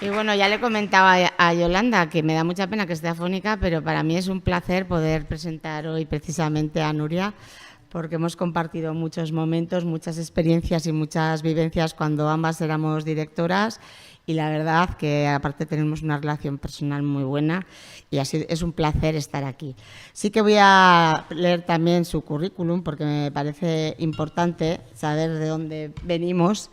Y bueno, ya le comentaba a Yolanda que me da mucha pena que esté afónica, pero para mí es un placer poder presentar hoy precisamente a Nuria, porque hemos compartido muchos momentos, muchas experiencias y muchas vivencias cuando ambas éramos directoras, y la verdad que aparte tenemos una relación personal muy buena y así es un placer estar aquí. Sí que voy a leer también su currículum porque me parece importante saber de dónde venimos.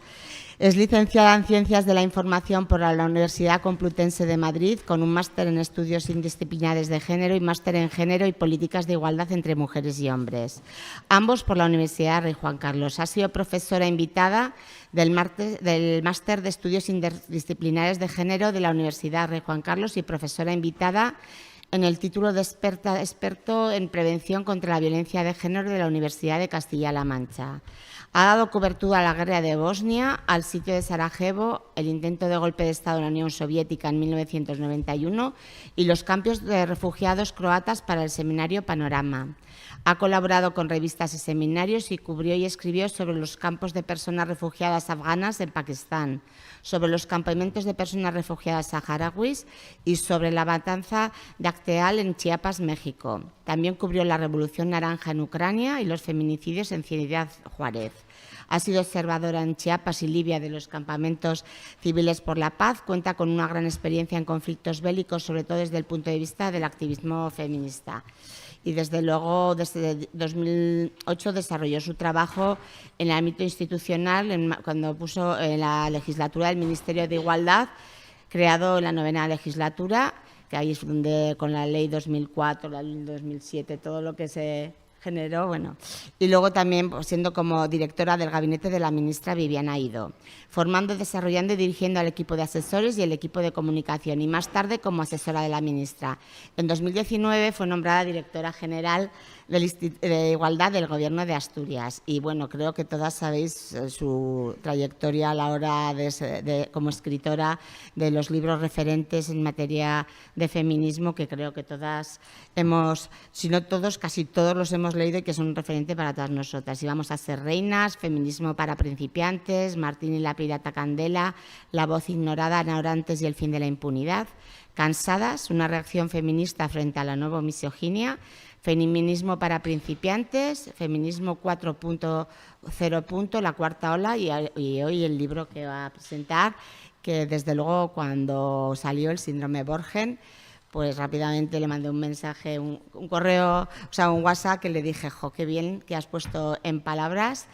Es licenciada en Ciencias de la Información por la Universidad Complutense de Madrid, con un máster en Estudios Interdisciplinares de Género y máster en Género y Políticas de Igualdad entre Mujeres y Hombres, ambos por la Universidad Rey Juan Carlos. Ha sido profesora invitada del máster de Estudios Interdisciplinares de Género de la Universidad Rey Juan Carlos y profesora invitada en el título de experto en prevención contra la violencia de género de la Universidad de Castilla-La Mancha. Ha dado cobertura a la guerra de Bosnia, al sitio de Sarajevo, el intento de golpe de Estado en la Unión Soviética en 1991 y los campos de refugiados croatas para el seminario Panorama. Ha colaborado con revistas y seminarios y cubrió y escribió sobre los campos de personas refugiadas afganas en Pakistán, sobre los campamentos de personas refugiadas saharauis y sobre la matanza de Acteal en Chiapas, México. También cubrió la Revolución Naranja en Ucrania y los feminicidios en Ciudad Juárez. Ha sido observadora en Chiapas y Libia de los campamentos civiles por la paz. Cuenta con una gran experiencia en conflictos bélicos, sobre todo desde el punto de vista del activismo feminista. Y desde luego, desde 2008 desarrolló su trabajo en el ámbito institucional cuando puso en la legislatura del Ministerio de Igualdad, creado en la 9ª legislatura, que ahí es donde con la ley 2004, la ley 2007, todo lo que se generó, bueno. Y luego también siendo como directora del gabinete de la ministra Viviana Ido, formando, desarrollando y dirigiendo al equipo de asesores y el equipo de comunicación, y más tarde como asesora de la ministra. En 2019 fue nombrada directora general de Igualdad del Gobierno de Asturias. Y bueno, creo que todas sabéis su trayectoria a la hora como escritora de los libros referentes en materia de feminismo, que creo que todas hemos, si no todos, casi todos los hemos leído y que son un referente para todas nosotras. Y vamos a ser reinas, feminismo para principiantes, Martín y la pirata Candela, la voz ignorada, Ana Orantes y el fin de la impunidad, Cansadas, una reacción feminista frente a la nueva misoginia, Feminismo para principiantes, Feminismo 4.0, la cuarta ola, y hoy el libro que va a presentar, que desde luego cuando salió el síndrome Borgen, pues rápidamente le mandé un mensaje, un correo, o sea, un WhatsApp, que le dije, jo, qué bien que has puesto en palabras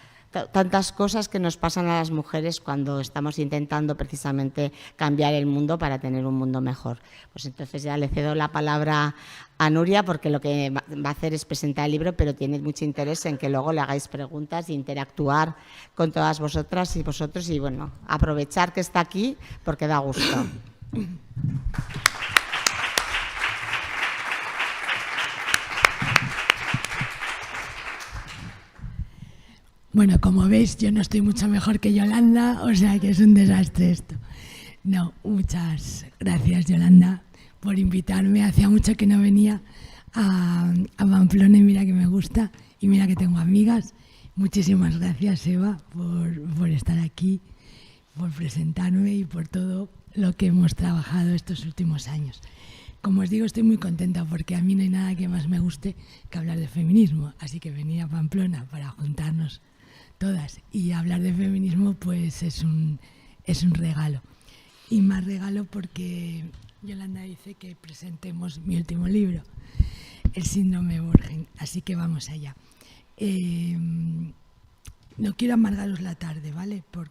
tantas cosas que nos pasan a las mujeres cuando estamos intentando precisamente cambiar el mundo para tener un mundo mejor. Pues entonces ya le cedo la palabra a Nuria, porque lo que va a hacer es presentar el libro, pero tiene mucho interés en que luego le hagáis preguntas e interactuar con todas vosotras y vosotros, y bueno, aprovechar que está aquí porque da gusto. Bueno, como veis, yo no estoy mucho mejor que Yolanda, o sea que es un desastre esto. No, muchas gracias, Yolanda, por invitarme. Hacía mucho que no venía a Pamplona y mira que me gusta y mira que tengo amigas. Muchísimas gracias, Eva, por estar aquí, por presentarme y por todo lo que hemos trabajado estos últimos años. Como os digo, estoy muy contenta porque a mí no hay nada que más me guste que hablar de feminismo, así que venir a Pamplona para juntarnos todas y hablar de feminismo pues es un regalo. Y más regalo porque Yolanda dice que presentemos mi último libro, El síndrome Borgen, así que vamos allá. No quiero amargaros la tarde, ¿vale? Pero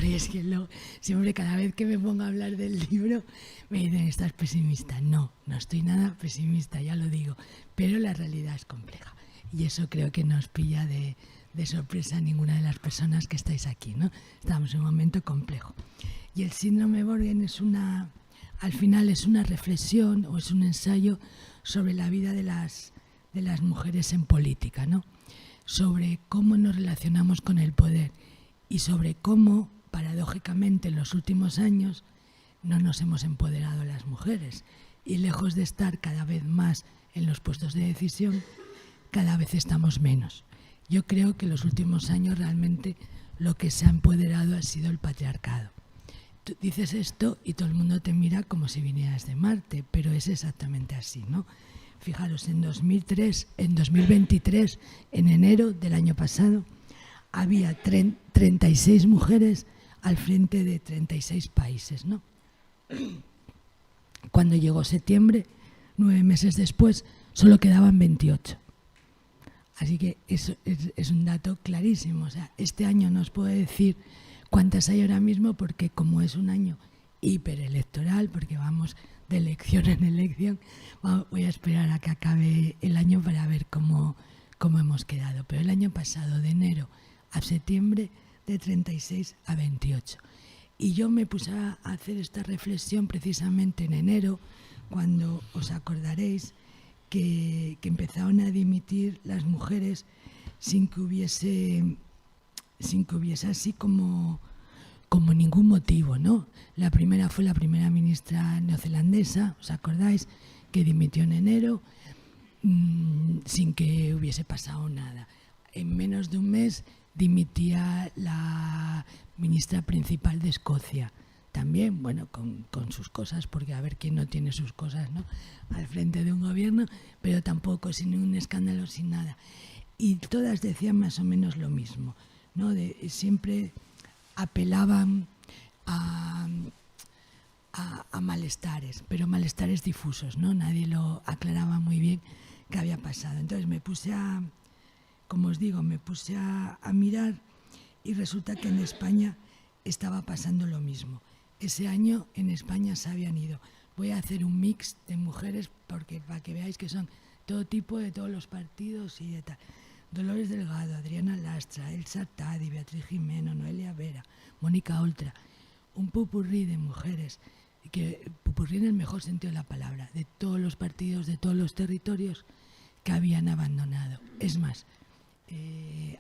es que siempre cada vez que me pongo a hablar del libro me dicen, ¿estás pesimista? No, no estoy nada pesimista, ya lo digo, pero la realidad es compleja y eso creo que no os pilla de sorpresa a ninguna de las personas que estáis aquí, ¿no? Estamos en un momento complejo. Y el síndrome Borgen al final es una reflexión o es un ensayo sobre la vida de las mujeres en política, ¿no? Sobre cómo nos relacionamos con el poder y sobre cómo, paradójicamente, en los últimos años no nos hemos empoderado las mujeres y lejos de estar cada vez más en los puestos de decisión, cada vez estamos menos. Yo creo que en los últimos años realmente lo que se ha empoderado ha sido el patriarcado. tú dices esto y todo el mundo te mira como si vinieras de Marte, pero es exactamente así, ¿no? Fijaros, en 2023, en enero del año pasado, había 36 mujeres al frente de 36 países, ¿no? Cuando llegó septiembre, 9 meses después, solo quedaban 28. Así que eso es un dato clarísimo. O sea, este año no os puedo decir cuántas hay ahora mismo porque como es un año hiperelectoral, porque vamos de elección en elección, voy a esperar a que acabe el año para ver cómo hemos quedado. Pero el año pasado, de enero a septiembre, de 36 a 28. Y yo me puse a hacer esta reflexión precisamente en enero, cuando os acordaréis que empezaron a dimitir las mujeres sin que hubiese así como ningún motivo, ¿no? La primera fue la primera ministra neozelandesa, ¿os acordáis? Que dimitió en enero sin que hubiese pasado nada. En menos de un mes dimitía la ministra principal de Escocia. También, bueno, con sus cosas, porque a ver quién no tiene sus cosas, ¿no? Al frente de un gobierno, pero tampoco sin ningún escándalo, sin nada. Y todas decían más o menos lo mismo, ¿no? Siempre apelaban a malestares, pero malestares difusos, ¿no? Nadie lo aclaraba muy bien qué había pasado. Entonces me puse a mirar y resulta que en España estaba pasando lo mismo. Ese año en España se habían ido. Voy a hacer un mix de mujeres porque para que veáis que son todo tipo de todos los partidos y de tal. Dolores Delgado, Adriana Lastra, Elsa Tadi, Beatriz Jimeno, Noelia Vera, Mónica Oltra. Un popurrí de mujeres, popurrí en el mejor sentido de la palabra, de todos los partidos, de todos los territorios que habían abandonado. Es más,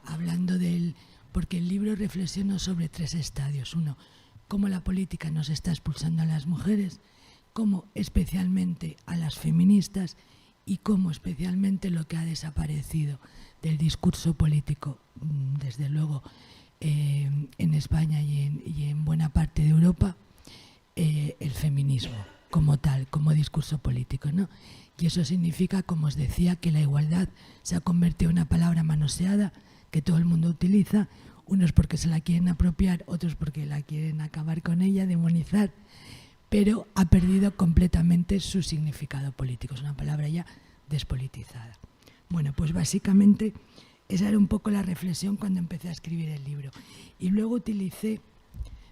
hablando porque el libro reflexiona sobre 3 estadios. Uno, cómo la política nos está expulsando a las mujeres, cómo especialmente a las feministas y cómo especialmente lo que ha desaparecido del discurso político, desde luego en España y en buena parte de Europa, el feminismo como tal, como discurso político, ¿no? Y eso significa, como os decía, que la igualdad se ha convertido en una palabra manoseada que todo el mundo utiliza, unos porque se la quieren apropiar, otros porque la quieren acabar con ella, demonizar, pero ha perdido completamente su significado político, es una palabra ya despolitizada. Bueno, pues básicamente esa era un poco la reflexión cuando empecé a escribir el libro. Y luego utilicé,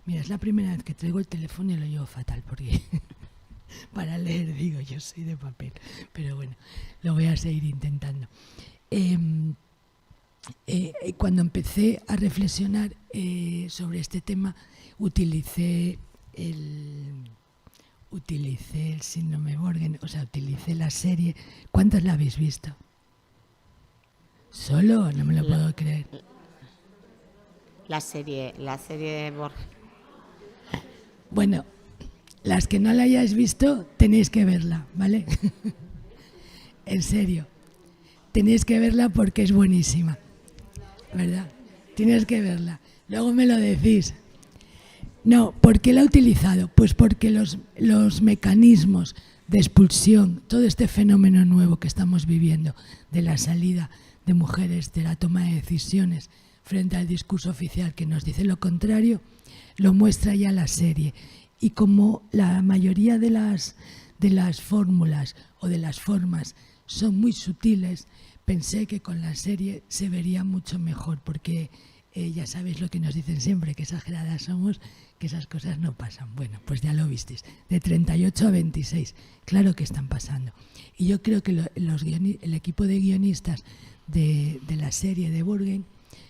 mira, es la primera vez que traigo el teléfono y lo llevo fatal, porque para leer, digo, yo soy de papel, pero bueno, lo voy a seguir intentando. Cuando empecé a reflexionar sobre este tema, utilicé el síndrome Borgen, o sea, utilicé la serie. ¿Cuántos la habéis visto? ¿Solo? No me lo puedo creer. La serie de Borgen. Bueno, las que no la hayáis visto, tenéis que verla, ¿vale? En serio, tenéis que verla porque es buenísima, ¿verdad? Tienes que verla. Luego me lo decís. No, ¿por qué la he utilizado? Pues porque los mecanismos de expulsión, todo este fenómeno nuevo que estamos viviendo, de la salida de mujeres, de la toma de decisiones frente al discurso oficial que nos dice lo contrario, lo muestra ya la serie. Y como la mayoría de las fórmulas o de las formas son muy sutiles, pensé que con la serie se vería mucho mejor, porque ya sabéis lo que nos dicen siempre, que exageradas somos, que esas cosas no pasan. Bueno, pues ya lo visteis, de 38 a 26, claro que están pasando. Y yo creo que el equipo de guionistas de la serie de Borgen,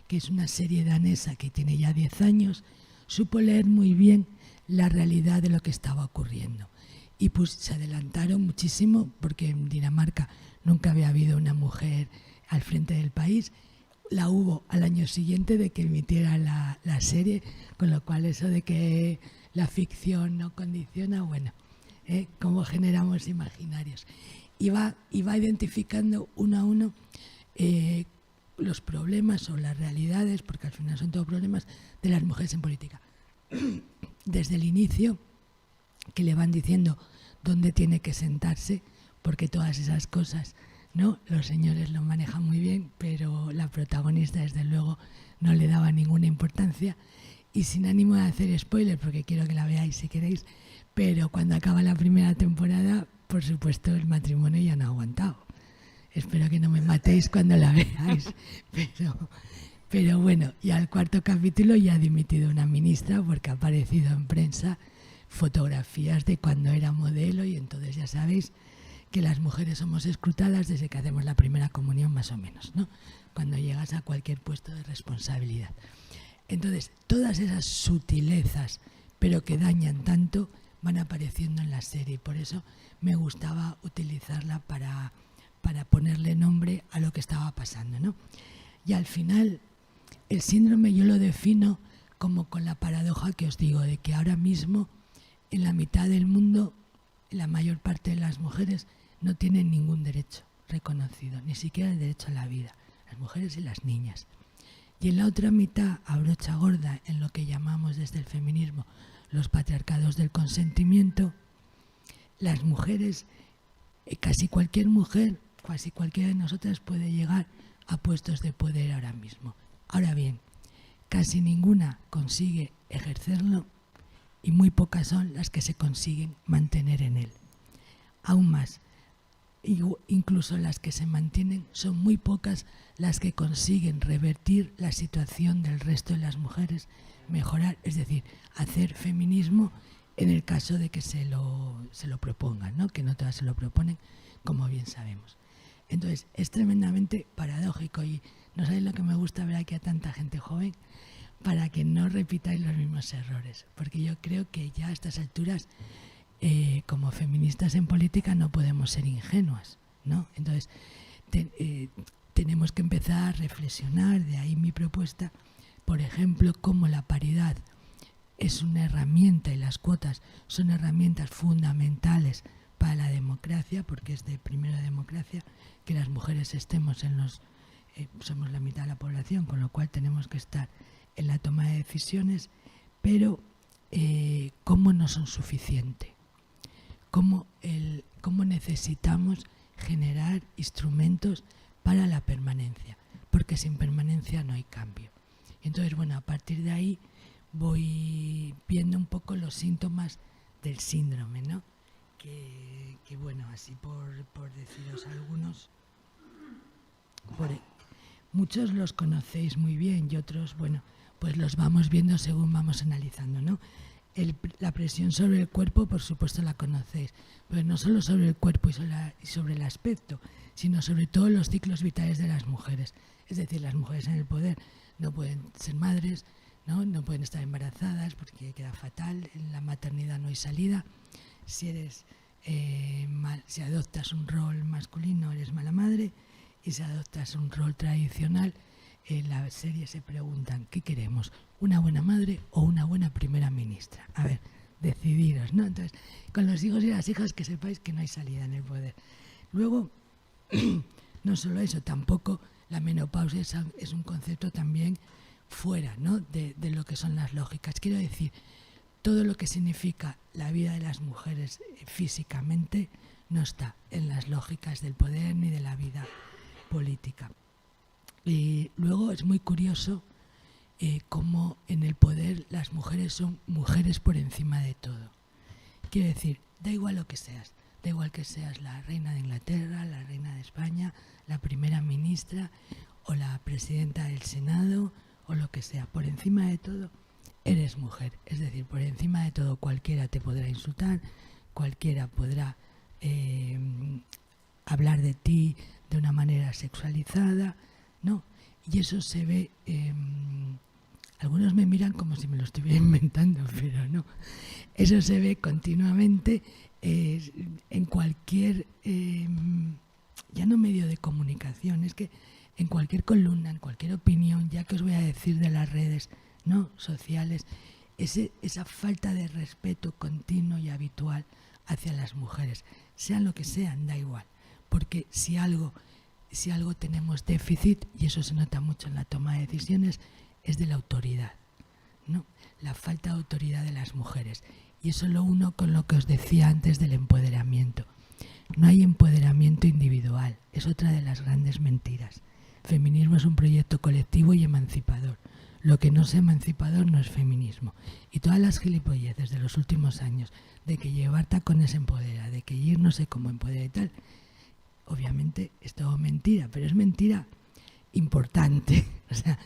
que es una serie danesa que tiene ya 10 años, supo leer muy bien la realidad de lo que estaba ocurriendo. Y pues se adelantaron muchísimo, porque en Dinamarca nunca había habido una mujer al frente del país. La hubo al año siguiente de que emitiera la serie, con lo cual eso de que la ficción no condiciona, bueno, cómo generamos imaginarios. Y va identificando uno a uno los problemas o las realidades, porque al final son todos problemas de las mujeres en política. desde el inicio, que le van diciendo dónde tiene que sentarse, porque todas esas cosas, ¿no?, los señores lo manejan muy bien, pero la protagonista desde luego no le daba ninguna importancia. Y sin ánimo de hacer spoiler, porque quiero que la veáis si queréis, pero cuando acaba la primera temporada, por supuesto, el matrimonio ya no ha aguantado. Espero que no me matéis cuando la veáis, pero bueno, y al cuarto capítulo ya ha dimitido una ministra porque ha aparecido en prensa fotografías de cuando era modelo, y entonces ya sabéis que las mujeres somos escrutadas desde que hacemos la primera comunión, más o menos, ¿no?, cuando llegas a cualquier puesto de responsabilidad. Entonces, todas esas sutilezas, pero que dañan tanto, van apareciendo en la serie. Por eso me gustaba utilizarla para ponerle nombre a lo que estaba pasando, ¿no? Y al final, el síndrome yo lo defino como con la paradoja que os digo, de que ahora mismo, en la mitad del mundo, la mayor parte de las mujeres no tienen ningún derecho reconocido, ni siquiera el derecho a la vida, las mujeres y las niñas. Y en la otra mitad, a brocha gorda, en lo que llamamos desde el feminismo los patriarcados del consentimiento, las mujeres, casi cualquier mujer, casi cualquiera de nosotras puede llegar a puestos de poder ahora mismo. Ahora bien, casi ninguna consigue ejercerlo y muy pocas son las que se consiguen mantener en él. Aún más, incluso las que se mantienen, son muy pocas las que consiguen revertir la situación del resto de las mujeres, mejorar, es decir, hacer feminismo en el caso de que se lo propongan, ¿no?, que no todas se lo proponen, como bien sabemos. Entonces, es tremendamente paradójico, y no sabéis lo que me gusta ver aquí a tanta gente joven, para que no repitáis los mismos errores, porque yo creo que ya a estas alturas, como feministas en política, no podemos ser ingenuas, ¿no? Entonces, tenemos que empezar a reflexionar, de ahí mi propuesta, por ejemplo, cómo la paridad es una herramienta y las cuotas son herramientas fundamentales para la democracia, porque es de primera democracia que las mujeres estemos somos la mitad de la población, con lo cual tenemos que estar en la toma de decisiones, pero cómo no son suficientes, cómo necesitamos generar instrumentos para la permanencia, porque sin permanencia no hay cambio. Entonces, bueno, a partir de ahí voy viendo un poco los síntomas del síndrome, ¿no? Que bueno, así por deciros algunos, muchos los conocéis muy bien y otros, bueno, pues los vamos viendo según vamos analizando, ¿no? La presión sobre el cuerpo, por supuesto, la conocéis, pero no solo sobre el cuerpo y sobre el aspecto, sino sobre todo los ciclos vitales de las mujeres. Es decir, las mujeres en el poder no pueden ser madres, no pueden estar embarazadas porque queda fatal, en la maternidad no hay salida. Si adoptas un rol masculino eres mala madre, y si adoptas un rol tradicional, en la serie se preguntan, ¿qué queremos? ¿Una buena madre o una buena primera ministra? A ver, decidiros, ¿no? Entonces, con los hijos y las hijas, que sepáis que no hay salida en el poder. Luego, no solo eso, tampoco la menopausia es un concepto también fuera, ¿no?, de lo que son las lógicas. Quiero decir, todo lo que significa la vida de las mujeres físicamente no está en las lógicas del poder ni de la vida política. Y luego es muy curioso cómo en el poder las mujeres son mujeres por encima de todo. Quiero decir, da igual lo que seas, da igual que seas la reina de Inglaterra, la reina de España, la primera ministra o la presidenta del Senado o lo que sea, por encima de todo eres mujer. Es decir, por encima de todo cualquiera te podrá insultar, cualquiera podrá hablar de ti de una manera sexualizada, ¿no? Y eso se ve, algunos me miran como si me lo estuviera inventando, pero no. Eso se ve continuamente en cualquier, ya no medio de comunicación, es que en cualquier columna, en cualquier opinión, ya que os voy a decir de las redes, ¿no?, sociales, esa falta de respeto continuo y habitual hacia las mujeres, sean lo que sean, da igual, porque si algo tenemos déficit, y eso se nota mucho en la toma de decisiones, es de la autoridad, ¿no? la falta de autoridad de las mujeres. Y eso lo uno con lo que os decía antes del empoderamiento. No hay empoderamiento individual, es otra de las grandes mentiras. El feminismo es un proyecto colectivo y emancipador. Lo que no es emancipador no es feminismo. Y todas las gilipolleces de los últimos años, de que llevar tacones empodera, de que ir no sé cómo empodera y tal, obviamente es todo mentira, pero es mentira importante. O sea,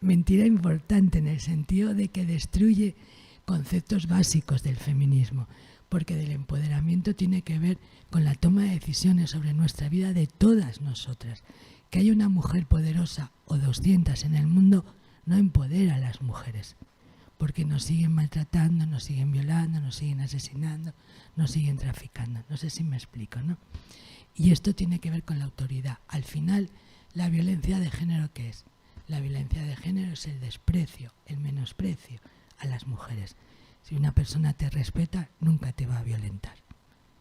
mentira importante en el sentido de que destruye conceptos básicos del feminismo, porque del empoderamiento tiene que ver con la toma de decisiones sobre nuestra vida de todas nosotras. Que haya una mujer poderosa o 200 en el mundo no empodera a las mujeres, porque nos siguen maltratando, nos siguen violando, nos siguen asesinando, nos siguen traficando. No sé si me explico, ¿no? Y esto tiene que ver con la autoridad. Al final, la violencia de género, ¿qué es? La violencia de género es el desprecio, el menosprecio a las mujeres. Si una persona te respeta, nunca te va a violentar,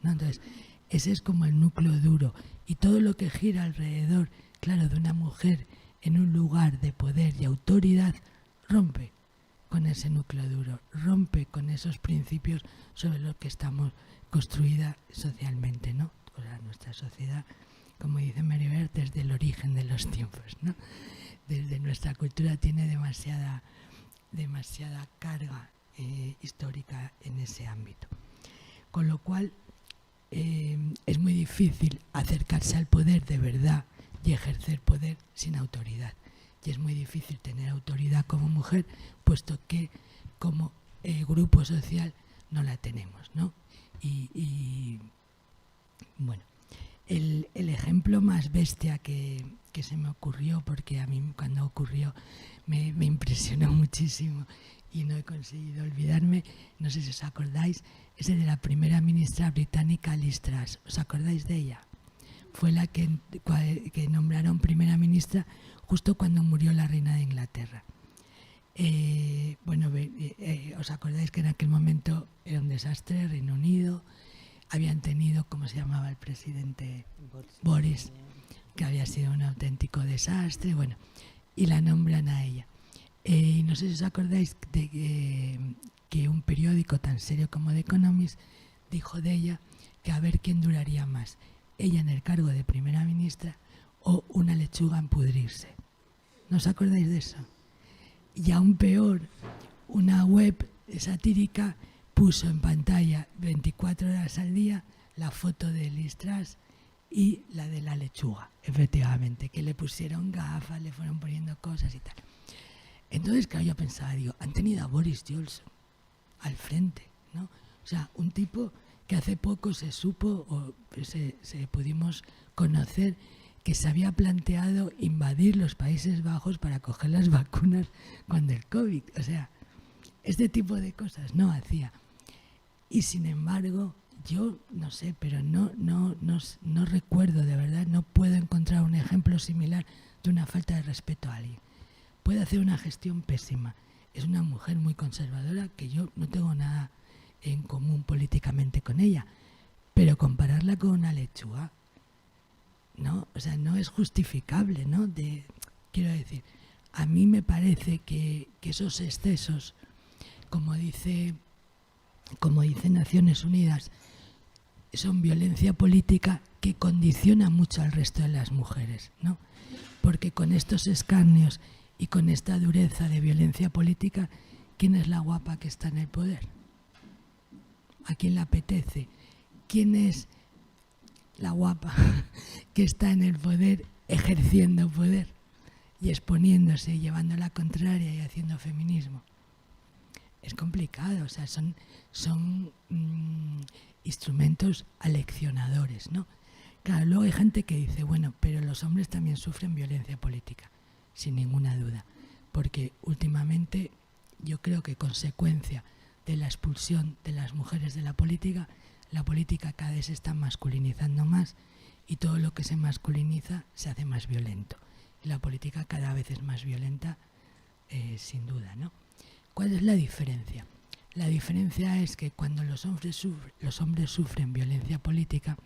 ¿no? Entonces, ese es como el núcleo duro. Y todo lo que gira alrededor, claro, de una mujer en un lugar de poder y autoridad, rompe con ese núcleo duro, rompe con esos principios sobre los que estamos construida socialmente, ¿no? O sea, nuestra sociedad, como dice Maribel, desde el origen de los tiempos, ¿no? Desde nuestra cultura tiene demasiada carga histórica en ese ámbito. Con lo cual es muy difícil acercarse al poder de verdad y ejercer poder sin autoridad. Y es muy difícil tener autoridad como mujer, puesto que como grupo social no la tenemos, ¿no? Y bueno, el ejemplo más bestia que se me ocurrió, porque a mí cuando ocurrió me impresionó muchísimo y no he conseguido olvidarme, no sé si os acordáis, es el de la primera ministra británica Liz Truss. ¿Os acordáis de ella? Fue la que nombraron primera ministra justo cuando murió la reina de Inglaterra. ¿Os acordáis que en aquel momento era un desastre? Reino Unido, habían tenido, ¿cómo se llamaba el presidente? Boris, que había sido un auténtico desastre, bueno, y la nombran a ella. Y no sé si os acordáis de que un periódico tan serio como The Economist dijo de ella que a ver quién duraría más, ella en el cargo de primera ministra o una lechuga en pudrirse. ¿No os acordáis de eso? Y aún peor, una web satírica puso en pantalla 24 horas al día la foto de Liz Truss y la de la lechuga, efectivamente, que le pusieron gafas, le fueron poniendo cosas y tal. Entonces, claro, yo pensaba, digo, han tenido a Boris Johnson al frente, ¿no? O sea, un tipo que hace poco se supo, o se pudimos conocer, que se había planteado invadir los Países Bajos para coger las vacunas cuando el COVID. O sea, este tipo de cosas no hacía. Y sin embargo, yo no sé, pero no recuerdo, de verdad, no puedo encontrar un ejemplo similar de una falta de respeto a alguien. Puede hacer una gestión pésima. Es una mujer muy conservadora que yo no tengo nada en común políticamente con ella, pero compararla con una lechuga, ¿no? O sea, no es justificable, ¿no? Quiero decir, a mí me parece que esos excesos, como dice Naciones Unidas, son violencia política que condiciona mucho al resto de las mujeres, ¿no? Porque con estos escarnios y con esta dureza de violencia política, ¿quién es la guapa que está en el poder? ¿A quién le apetece? ¿Quién es la guapa que está en el poder ejerciendo poder y exponiéndose, llevando la contraria y haciendo feminismo? Es complicado, o sea, son instrumentos aleccionadores, ¿no? Claro, luego hay gente que dice, bueno, pero los hombres también sufren violencia política, sin ninguna duda, porque últimamente yo creo que consecuencia de la expulsión de las mujeres de la política cada vez se está masculinizando más y todo lo que se masculiniza se hace más violento. Y la política cada vez es más violenta, sin duda, ¿no? ¿Cuál es la diferencia? La diferencia es que cuando los hombres sufren violencia política,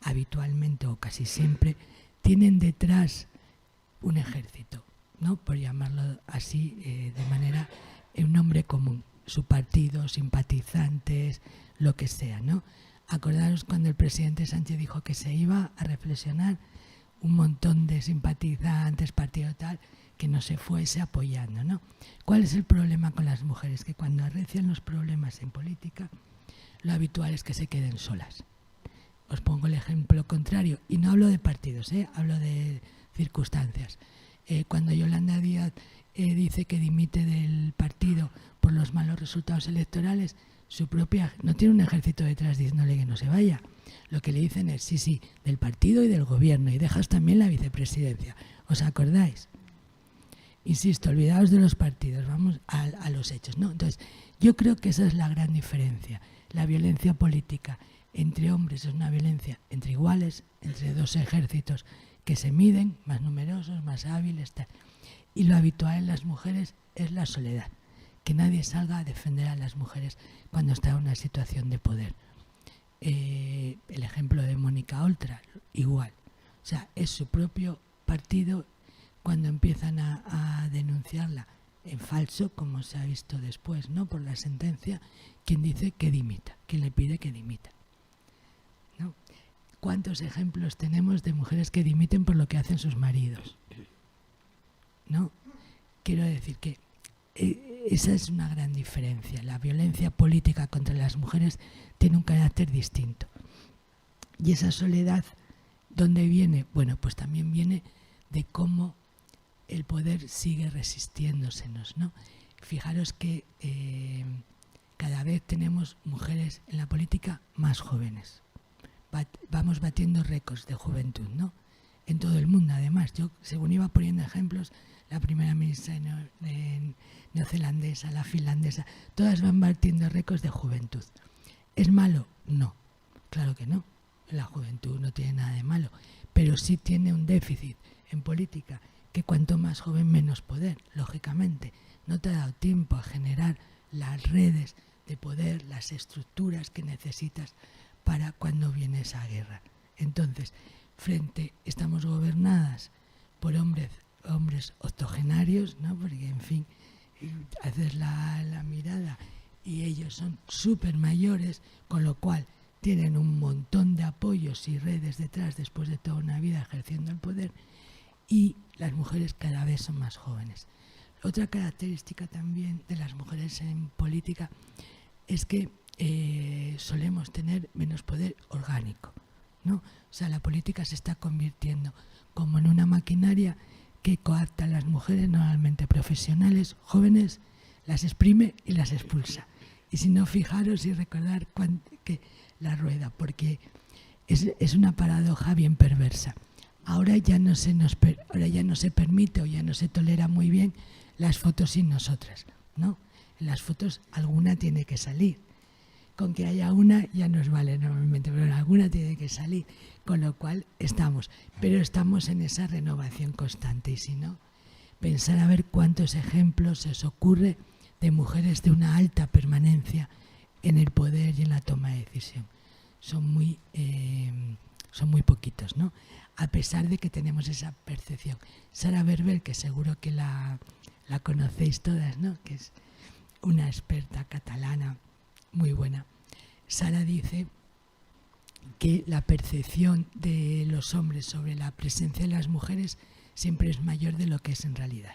habitualmente o casi siempre, tienen detrás un ejército, ¿no? Por llamarlo así, de manera, un nombre su partido, simpatizantes, lo que sea, ¿no? Acordaros cuando el presidente Sánchez dijo que se iba a reflexionar, un montón de simpatizantes, partido tal, que no se fuese apoyando, ¿no? ¿Cuál es el problema con las mujeres? Que cuando arrecian los problemas en política, lo habitual es que se queden solas. Os pongo el ejemplo contrario, y no hablo de partidos, hablo de circunstancias. Cuando Yolanda Díaz dice que dimite del partido por los malos resultados electorales, su propia no tiene un ejército detrás diciéndole que no se vaya. Lo que le dicen es sí, del partido y del gobierno, y dejas también la vicepresidencia. ¿Os acordáis? Insisto, olvidaos de los partidos, vamos a los hechos, ¿no? Entonces, yo creo que esa es la gran diferencia. La violencia política entre hombres es una violencia entre iguales, entre dos ejércitos que se miden, más numerosos, más hábiles, tal. Y lo habitual en las mujeres es la soledad, que nadie salga a defender a las mujeres cuando está en una situación de poder. El ejemplo de Mónica Oltra, igual. O sea, es su propio partido cuando empiezan a denunciarla en falso, como se ha visto después, ¿no? Por la sentencia, quien dice que dimita, quien le pide que dimita, ¿no? ¿Cuántos ejemplos tenemos de mujeres que dimiten por lo que hacen sus maridos? ¿No? Quiero decir que esa es una gran diferencia. La violencia política contra las mujeres tiene un carácter distinto. Y esa soledad, ¿dónde viene? Bueno, pues también viene de cómo el poder sigue resistiéndosenos, ¿no? Fijaros que cada vez tenemos mujeres en la política más jóvenes. Vamos batiendo récords de juventud, ¿no? En todo el mundo, además. Yo, según iba poniendo ejemplos, la primera ministra neozelandesa, la finlandesa, todas van batiendo récords de juventud. ¿Es malo? No, claro que no. La juventud no tiene nada de malo, pero sí tiene un déficit en política, que cuanto más joven menos poder, lógicamente. No te ha dado tiempo a generar las redes de poder, las estructuras que necesitas para cuando viene esa guerra. Entonces, estamos gobernadas por hombres octogenarios, ¿no? Porque, en fin, haces la mirada y ellos son súper mayores, con lo cual tienen un montón de apoyos y redes detrás después de toda una vida ejerciendo el poder, y las mujeres cada vez son más jóvenes. Otra característica también de las mujeres en política es que solemos tener menos poder orgánico, ¿no? O sea, la política se está convirtiendo como en una maquinaria que coapta a las mujeres, normalmente profesionales, jóvenes, las exprime y las expulsa. Y si no, fijaros y recordar que la rueda, porque es una paradoja bien perversa. Ahora ya no se permite o ya no se tolera muy bien las fotos sin nosotras, ¿no? En las fotos alguna tiene que salir. Con que haya una ya nos vale normalmente, pero alguna tiene que salir, con lo cual estamos en esa renovación constante. Y si no, pensar a ver cuántos ejemplos se os ocurre de mujeres de una alta permanencia en el poder y en la toma de decisión. Son muy poquitos, ¿no? A pesar de que tenemos esa percepción. Sara Berber, que seguro que la conocéis todas, ¿no? Que es una experta catalana muy buena. Sara dice que la percepción de los hombres sobre la presencia de las mujeres siempre es mayor de lo que es en realidad.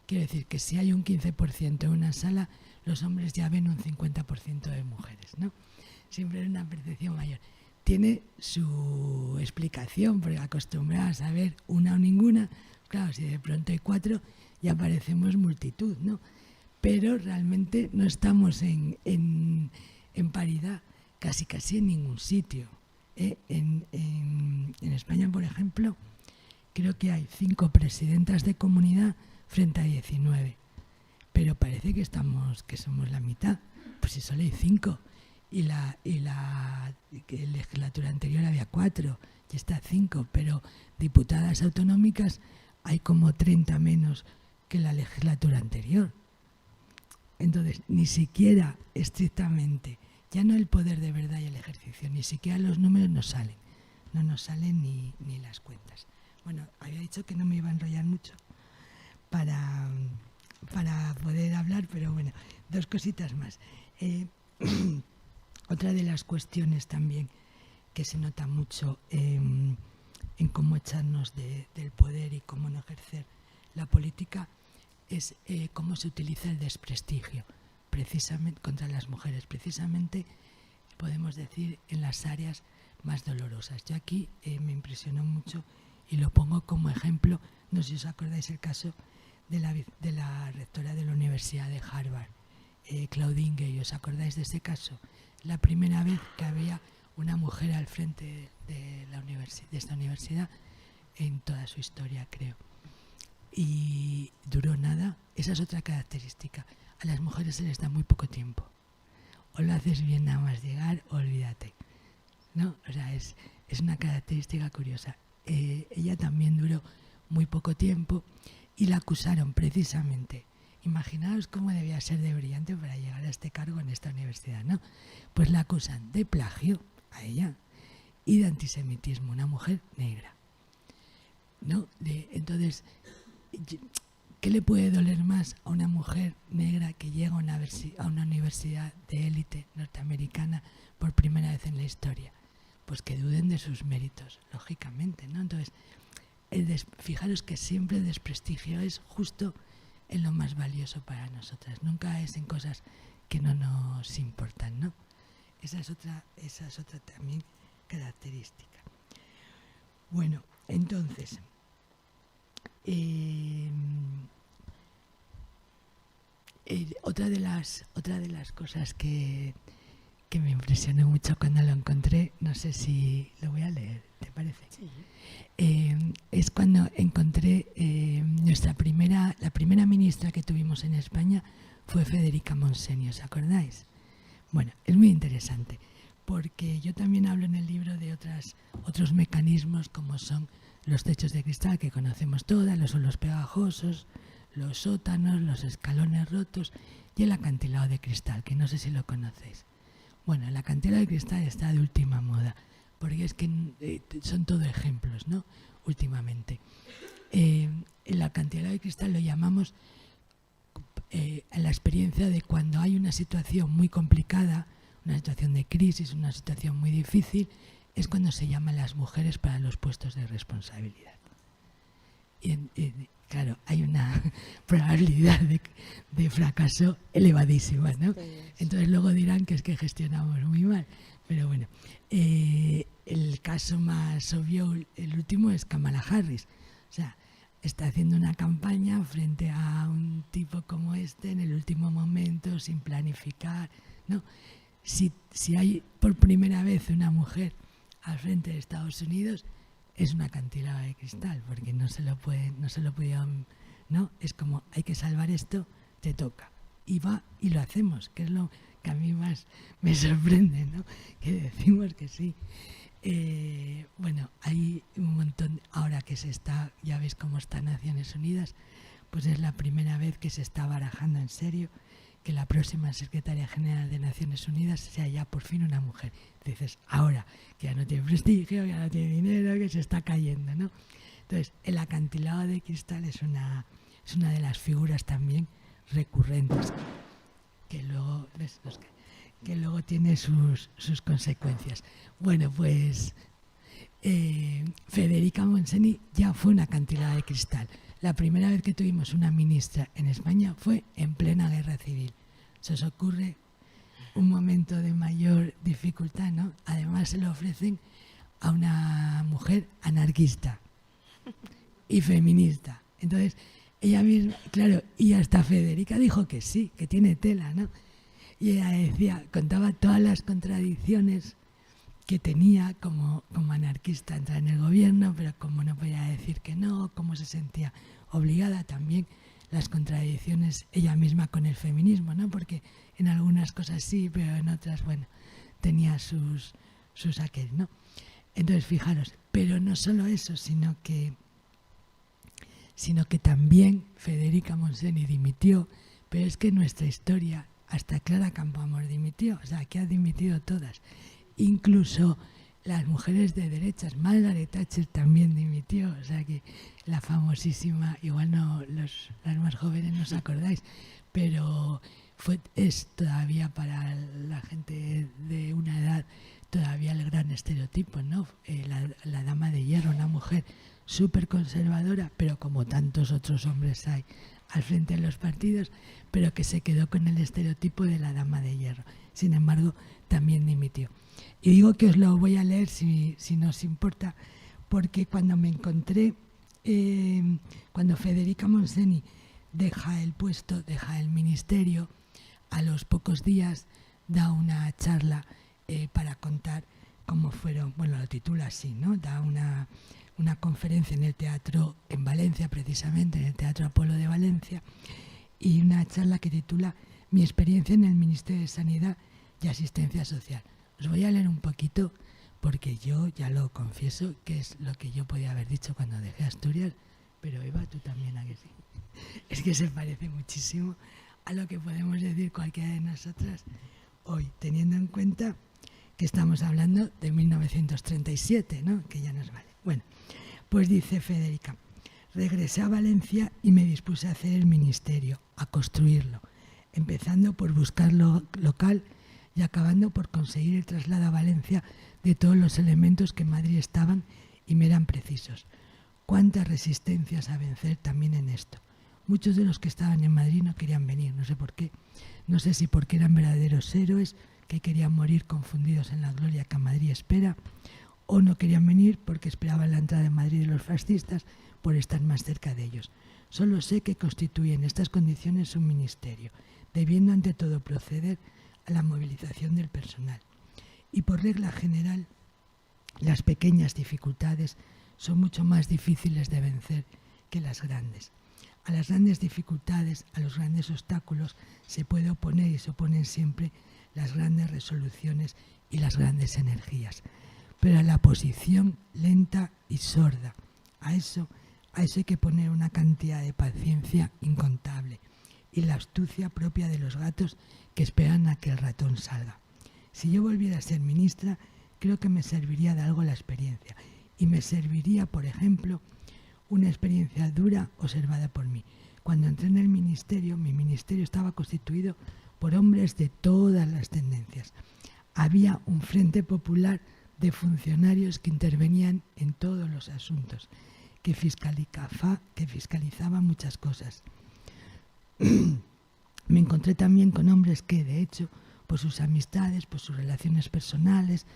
Quiero decir que si hay un 15% en una sala, los hombres ya ven un 50% de mujeres, ¿no? Siempre es una percepción mayor. Tiene su explicación, porque acostumbradas a ver una o ninguna, claro, si de pronto hay 4, ya parecemos multitud, ¿no? Pero realmente no estamos en paridad casi en ningún sitio. En España, por ejemplo, creo que hay 5 presidentas de comunidad frente a 19, pero parece que somos la mitad, pues si solo hay 5, y la legislatura anterior había 4, y está 5, pero diputadas autonómicas hay como 30 menos que la legislatura anterior. Entonces, ni siquiera estrictamente, ya no el poder de verdad y el ejercicio, ni siquiera los números nos salen, no nos salen ni las cuentas. Bueno, había dicho que no me iba a enrollar mucho para poder hablar, pero bueno, dos cositas más. Otra de las cuestiones también que se nota mucho en cómo echarnos del poder y cómo no ejercer la política es cómo se utiliza el desprestigio precisamente contra las mujeres, precisamente podemos decir en las áreas más dolorosas. Yo aquí me impresionó mucho y lo pongo como ejemplo, no sé si os acordáis el caso de la rectora de la Universidad de Harvard, Claudine Gay. ¿Os acordáis de ese caso? La primera vez que había una mujer al frente de esta universidad en toda su historia, creo. Y duró nada. Esa es otra característica. A las mujeres se les da muy poco tiempo. O lo haces bien nada más llegar, o olvídate, ¿no? O sea, es una característica curiosa. Ella también duró muy poco tiempo y la acusaron precisamente. Imaginaos cómo debía ser de brillante para llegar a este cargo en esta universidad, ¿no? Pues la acusan de plagio a ella y de antisemitismo, una mujer negra, ¿no? Entonces, ¿qué le puede doler más a una mujer negra que llega a una universidad de élite norteamericana por primera vez en la historia? Pues que duden de sus méritos, lógicamente, ¿no? Entonces, fijaros que siempre el desprestigio es justo en lo más valioso para nosotras, nunca es en cosas que no nos importan, ¿no? Esa es otra también característica. Bueno, entonces, otra de las cosas que me impresionó mucho cuando lo encontré, no sé si lo voy a leer, ¿te parece? Sí. Es cuando encontré la primera ministra que tuvimos en España fue Federica Montseny, ¿os acordáis? Bueno, es muy interesante, porque yo también hablo en el libro de otros mecanismos como son los techos de cristal que conocemos todas, los suelos pegajosos, los sótanos, los escalones rotos y el acantilado de cristal, que no sé si lo conocéis. Bueno, el acantilado de cristal está de última moda, porque es que son todo ejemplos, ¿no? Últimamente. El acantilado de cristal lo llamamos la experiencia de cuando hay una situación muy complicada, una situación de crisis, una situación muy difícil, es cuando se llaman las mujeres para los puestos de responsabilidad. Y claro, hay una probabilidad de fracaso elevadísima, ¿no? Entonces luego dirán que es que gestionamos muy mal. Pero bueno, el caso más obvio, el último, es Kamala Harris. O sea, está haciendo una campaña frente a un tipo como este en el último momento, sin planificar, ¿no? Si hay por primera vez una mujer al frente de Estados Unidos, es un acantilado de cristal, porque no se lo pudieron, ¿no? Es como, hay que salvar esto, te toca. Y va y lo hacemos, que es lo que a mí más me sorprende, ¿no? Que decimos que sí. Bueno, hay un montón, ahora que ya ves cómo está Naciones Unidas, pues es la primera vez que se está barajando en serio que la próxima secretaria general de Naciones Unidas sea ya por fin una mujer. Dices, ahora, que ya no tiene prestigio, ya no tiene dinero, que se está cayendo, ¿no? Entonces, el acantilado de cristal es una de las figuras también recurrentes que luego, ¿ves? Que luego tiene sus consecuencias. Bueno, pues Federica Montseny ya fue un acantilado de cristal. La primera vez que tuvimos una ministra en España fue en plena guerra civil. ¿Se os ocurre un momento de mayor dificultad, no? Además se lo ofrecen a una mujer anarquista y feminista. Entonces, ella misma, claro, y hasta Federica dijo que sí, que tiene tela, ¿no? Y ella decía, contaba todas las contradicciones que tenía como anarquista, entrar en el gobierno, pero como no podía decir que no, cómo se sentía obligada, también las contradicciones ella misma con el feminismo, ¿no? Porque en algunas cosas sí, pero en otras, bueno, tenía sus aquel, ¿no? Entonces, fijaros, pero no solo eso, sino que también Federica Montseny dimitió, pero es que en nuestra historia hasta Clara Campoamor dimitió, o sea, que ha dimitido todas. Incluso las mujeres de derechas, Margaret Thatcher también dimitió, o sea que la famosísima, igual no las más jóvenes no os acordáis, pero es todavía para la gente de una edad todavía el gran estereotipo, ¿no? La dama de hierro, una mujer súper conservadora, pero como tantos otros hombres hay al frente de los partidos, pero que se quedó con el estereotipo de la dama de hierro. Sin embargo, también dimitió. Y digo que os lo voy a leer si no os importa, porque cuando me encontré, cuando Federica Montseny deja el puesto, deja el ministerio, a los pocos días da una charla para contar cómo fueron, bueno, lo titula así, ¿no? Da una conferencia en el teatro en Valencia, precisamente, en el Teatro Apolo de Valencia, y una charla que titula Mi experiencia en el Ministerio de Sanidad y Asistencia Social. Os voy a leer un poquito, porque yo ya lo confieso, que es lo que yo podía haber dicho cuando dejé Asturias, pero Eva, tú también, ¿a que sí? Es que se parece muchísimo a lo que podemos decir cualquiera de nosotras hoy, teniendo en cuenta que estamos hablando de 1937, ¿no? Que ya nos vale. Bueno, pues dice Federica: regresé a Valencia y me dispuse a hacer el ministerio, a construirlo, empezando por buscar local y acabando por conseguir el traslado a Valencia de todos los elementos que en Madrid estaban y me eran precisos. Cuántas resistencias a vencer también en esto. Muchos de los que estaban en Madrid no querían venir, no sé por qué. No sé si porque eran verdaderos héroes que querían morir confundidos en la gloria que a Madrid espera, o no querían venir porque esperaban la entrada en Madrid de los fascistas por estar más cerca de ellos. Solo sé que constituyen estas condiciones un ministerio, debiendo ante todo proceder a la movilización del personal. Y por regla general, las pequeñas dificultades son mucho más difíciles de vencer que las grandes. A las grandes dificultades, a los grandes obstáculos, se puede oponer y se oponen siempre las grandes resoluciones y las grandes energías. Pero a la oposición lenta y sorda, a eso hay que poner una cantidad de paciencia incontable y la astucia propia de los gatos que esperan a que el ratón salga. Si yo volviera a ser ministra, creo que me serviría de algo la experiencia, y me serviría, por ejemplo, una experiencia dura observada por mí. Cuando entré en el ministerio, mi ministerio estaba constituido por hombres de todas las tendencias. Había un frente popular de funcionarios que intervenían en todos los asuntos, que fiscalizaban muchas cosas. Me encontré también con hombres que, de hecho, por sus amistades, por sus relaciones personales,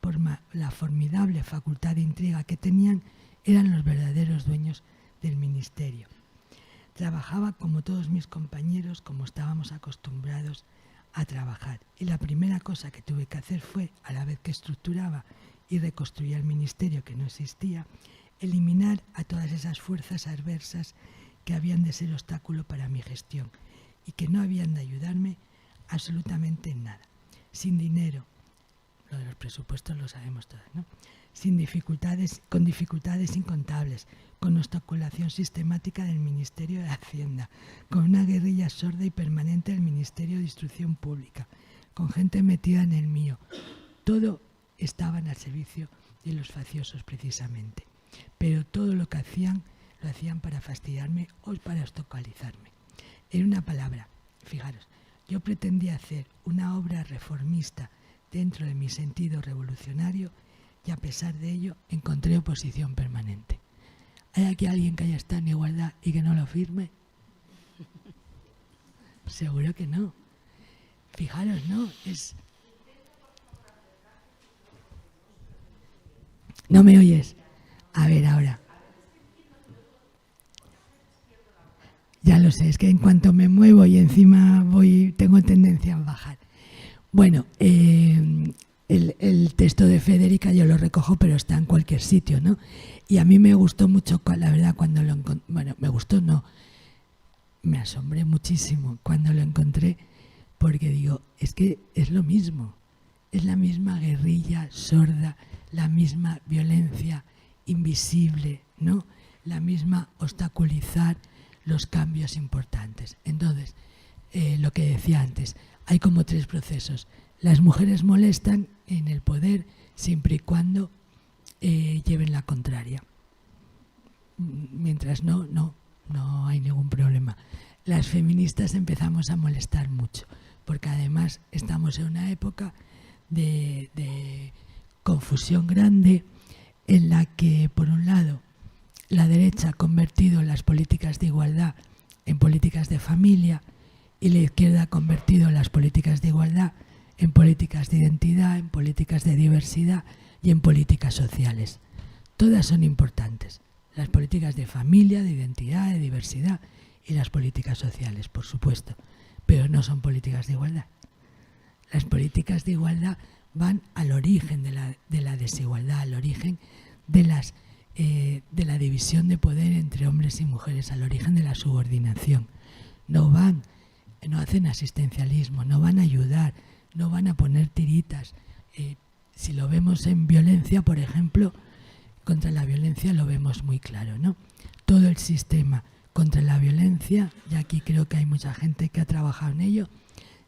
por la formidable facultad de intriga que tenían, eran los verdaderos dueños del ministerio. Trabajaba como todos mis compañeros, como estábamos acostumbrados a trabajar. Y la primera cosa que tuve que hacer fue, a la vez que estructuraba y reconstruía el ministerio que no existía, eliminar a todas esas fuerzas adversas que habían de ser obstáculo para mi gestión y que no habían de ayudarme absolutamente en nada. Sin dinero, lo de los presupuestos lo sabemos todas, ¿no? Con dificultades incontables, con obstaculación sistemática del Ministerio de Hacienda, con una guerrilla sorda y permanente del Ministerio de Instrucción Pública, con gente metida en el mío. Todo estaba al servicio de los facciosos precisamente, pero todo lo que hacían, lo hacían para fastidiarme o para obstaculizarme. En una palabra, fijaros, yo pretendía hacer una obra reformista dentro de mi sentido revolucionario y a pesar de ello encontré oposición permanente. ¿Hay aquí alguien que haya estado en igualdad y que no lo firme? Seguro que no. Fijaros, ¿no? ¿No me oyes? A ver, ahora. Ya lo sé, es que en cuanto me muevo y encima tengo tendencia a bajar. Bueno, el texto de Federica yo lo recojo, pero está en cualquier sitio, ¿no? Y a mí me gustó mucho, la verdad, cuando lo encontré. Bueno, me gustó, no. Me asombré muchísimo cuando lo encontré, porque digo, es que es lo mismo. Es la misma guerrilla sorda, la misma violencia invisible, ¿no? La misma obstaculizar los cambios importantes. Entonces, lo que decía antes, hay como tres procesos. Las mujeres molestan en el poder siempre y cuando lleven la contraria. Mientras no hay ningún problema. las feministas empezamos a molestar mucho, porque además estamos en una época de confusión grande en la que, por un lado, la derecha ha convertido las políticas de igualdad en políticas de familia y la izquierda ha convertido las políticas de igualdad en políticas de identidad, en políticas de diversidad y en políticas sociales. Todas son importantes. Las políticas de familia, de identidad, de diversidad y las políticas sociales, por supuesto, pero no son políticas de igualdad. Las políticas de igualdad van al origen de la desigualdad, al origen de la división de poder entre hombres y mujeres, al origen de la subordinación. No hacen asistencialismo, no van a ayudar, no van a poner tiritas. Si lo vemos en violencia, por ejemplo, contra la violencia lo vemos muy claro, ¿no? Todo el sistema contra la violencia, y aquí creo que hay mucha gente que ha trabajado en ello,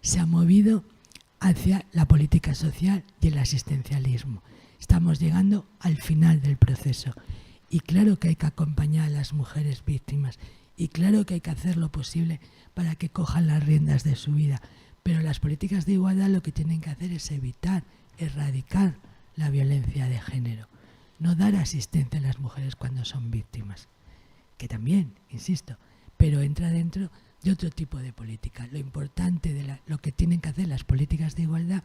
se ha movido hacia la política social y el asistencialismo. Estamos llegando al final del proceso y claro que hay que acompañar a las mujeres víctimas y claro que hay que hacer lo posible para que cojan las riendas de su vida, pero las políticas de igualdad lo que tienen que hacer es evitar, erradicar la violencia de género, no dar asistencia a las mujeres cuando son víctimas, que también, insisto, pero entra dentro de otro tipo de política. Lo importante de lo que tienen que hacer las políticas de igualdad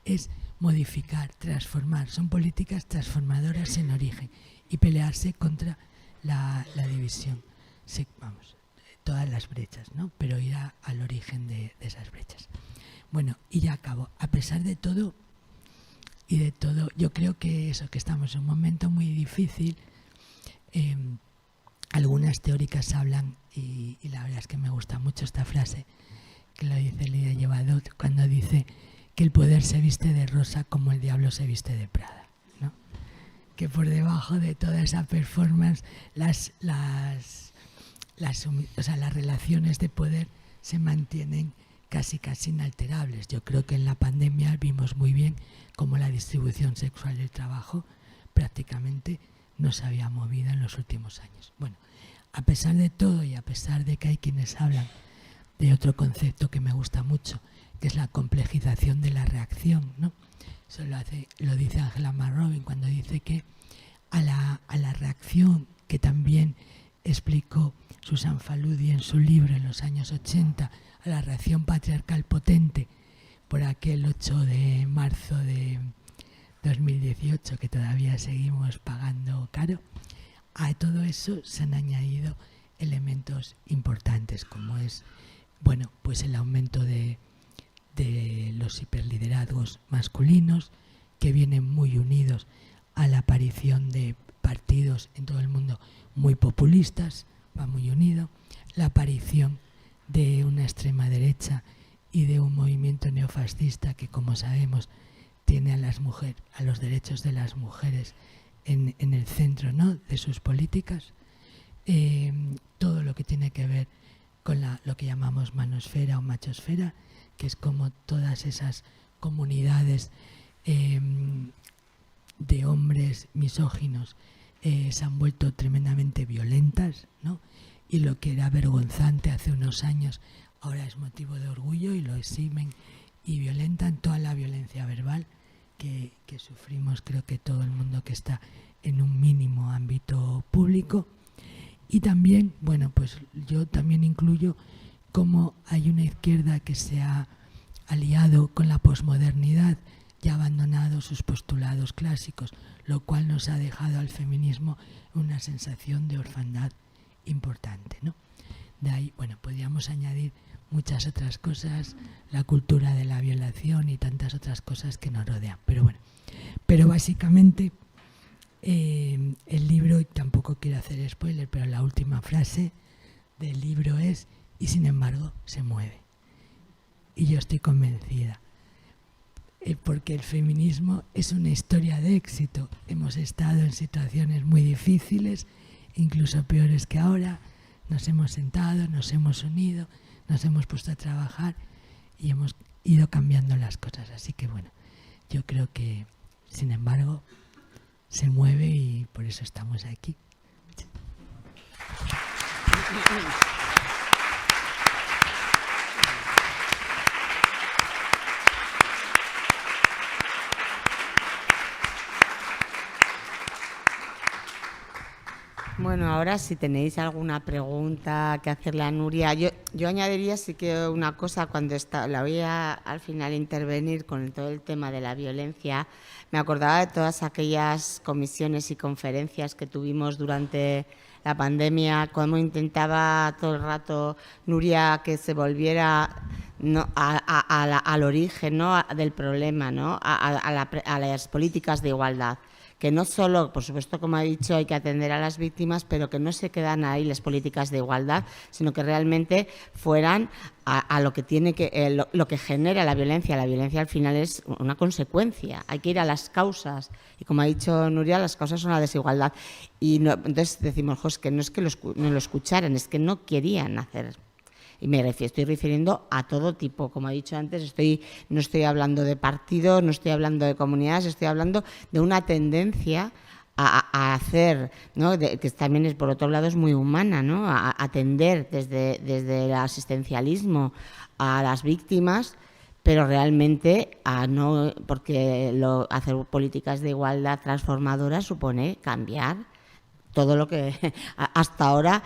es modificar, transformar. Son políticas transformadoras en origen y pelearse contra la división. Sí, vamos, todas las brechas, ¿no? Pero ir al origen de esas brechas. Bueno, y ya acabo. A pesar de todo y de todo, yo creo que estamos en un momento muy difícil. Algunas teóricas hablan, y la verdad es que me gusta mucho esta frase, que lo dice Lidia Llevadot, cuando dice que el poder se viste de rosa como el diablo se viste de Prada, ¿no? Que por debajo de toda esa performance las relaciones de poder se mantienen casi inalterables. Yo creo que en la pandemia vimos muy bien cómo la distribución sexual del trabajo prácticamente no se había movido en los últimos años. Bueno, a pesar de todo y a pesar de que hay quienes hablan de otro concepto que me gusta mucho, que es la complejización de la reacción, ¿no? Eso lo dice Angela McRobin cuando dice que a la reacción que también explicó Susan Faludi en su libro en los años 80, a la reacción patriarcal potente por aquel 8 de marzo de 2018 que todavía seguimos pagando caro, a todo eso se han añadido elementos importantes como es, bueno, pues el aumento de los hiperliderazgos masculinos que vienen muy unidos a la aparición de partidos en todo el mundo muy populistas, va muy unido, la aparición de una extrema derecha y de un movimiento neofascista que, como sabemos, tiene a los derechos de las mujeres en el centro, ¿no?, de sus políticas. Todo lo que tiene que ver con lo que llamamos manosfera o machosfera, que es como todas esas comunidades de hombres misóginos se han vuelto tremendamente violentas, ¿no? Y lo que era vergonzante hace unos años ahora es motivo de orgullo y lo eximen y violentan toda la violencia verbal que sufrimos, creo que todo el mundo que está en un mínimo ámbito público. Y también, bueno, pues yo también incluyo cómo hay una izquierda que se ha aliado con la posmodernidad y ha abandonado sus postulados clásicos, lo cual nos ha dejado al feminismo una sensación de orfandad importante, ¿no? De ahí, bueno, podríamos añadir muchas otras cosas, la cultura de la violación y tantas otras cosas que nos rodean. Pero bueno, pero básicamente el libro, y tampoco quiero hacer spoiler, pero la última frase del libro es: y sin embargo se mueve. Y yo estoy convencida, porque el feminismo es una historia de éxito. Hemos estado en situaciones muy difíciles, incluso peores que ahora, nos hemos sentado, nos hemos unido, nos hemos puesto a trabajar y hemos ido cambiando las cosas. Así que bueno, yo creo que, sin embargo, se mueve y por eso estamos aquí. Bueno, ahora si tenéis alguna pregunta que hacerle a Nuria, yo añadiría sí que una cosa, cuando la oía al final intervenir con todo el tema de la violencia, me acordaba de todas aquellas comisiones y conferencias que tuvimos durante la pandemia, cómo intentaba todo el rato Nuria que se volviera, ¿no?, al origen, ¿no?, del problema, ¿no?, a las políticas de igualdad. Que no solo, por supuesto, como ha dicho, hay que atender a las víctimas, pero que no se quedan ahí las políticas de igualdad, sino que realmente fueran a lo que tiene que lo que genera la violencia. La violencia al final es una consecuencia. Hay que ir a las causas. Y como ha dicho Nuria, las causas son la desigualdad. Y no, entonces decimos, es que no es que no lo escucharan, es que no querían hacer. Y estoy refiriendo a todo tipo, como he dicho antes, no estoy hablando de partidos, no estoy hablando de comunidades, estoy hablando de una tendencia a hacer, ¿no?, que también es, por otro lado, es muy humana, ¿no?, a atender desde el asistencialismo a las víctimas, pero realmente porque hacer políticas de igualdad transformadoras supone cambiar todo lo que hasta ahora,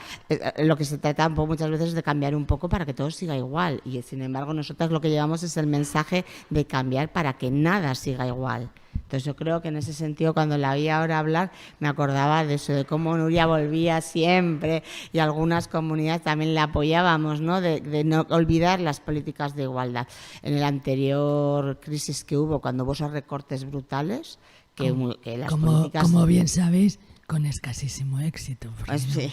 lo que se trata muchas veces es de cambiar un poco para que todo siga igual, y sin embargo nosotras lo que llevamos es el mensaje de cambiar para que nada siga igual. Entonces yo creo que en ese sentido, cuando la oía ahora hablar, me acordaba de eso, de cómo Nuria volvía siempre, y algunas comunidades también la apoyábamos, ¿no?, de no olvidar las políticas de igualdad. En el anterior crisis que hubo, cuando hubo esos recortes brutales, que las políticas... Como bien sabéis, con escasísimo éxito. Sí.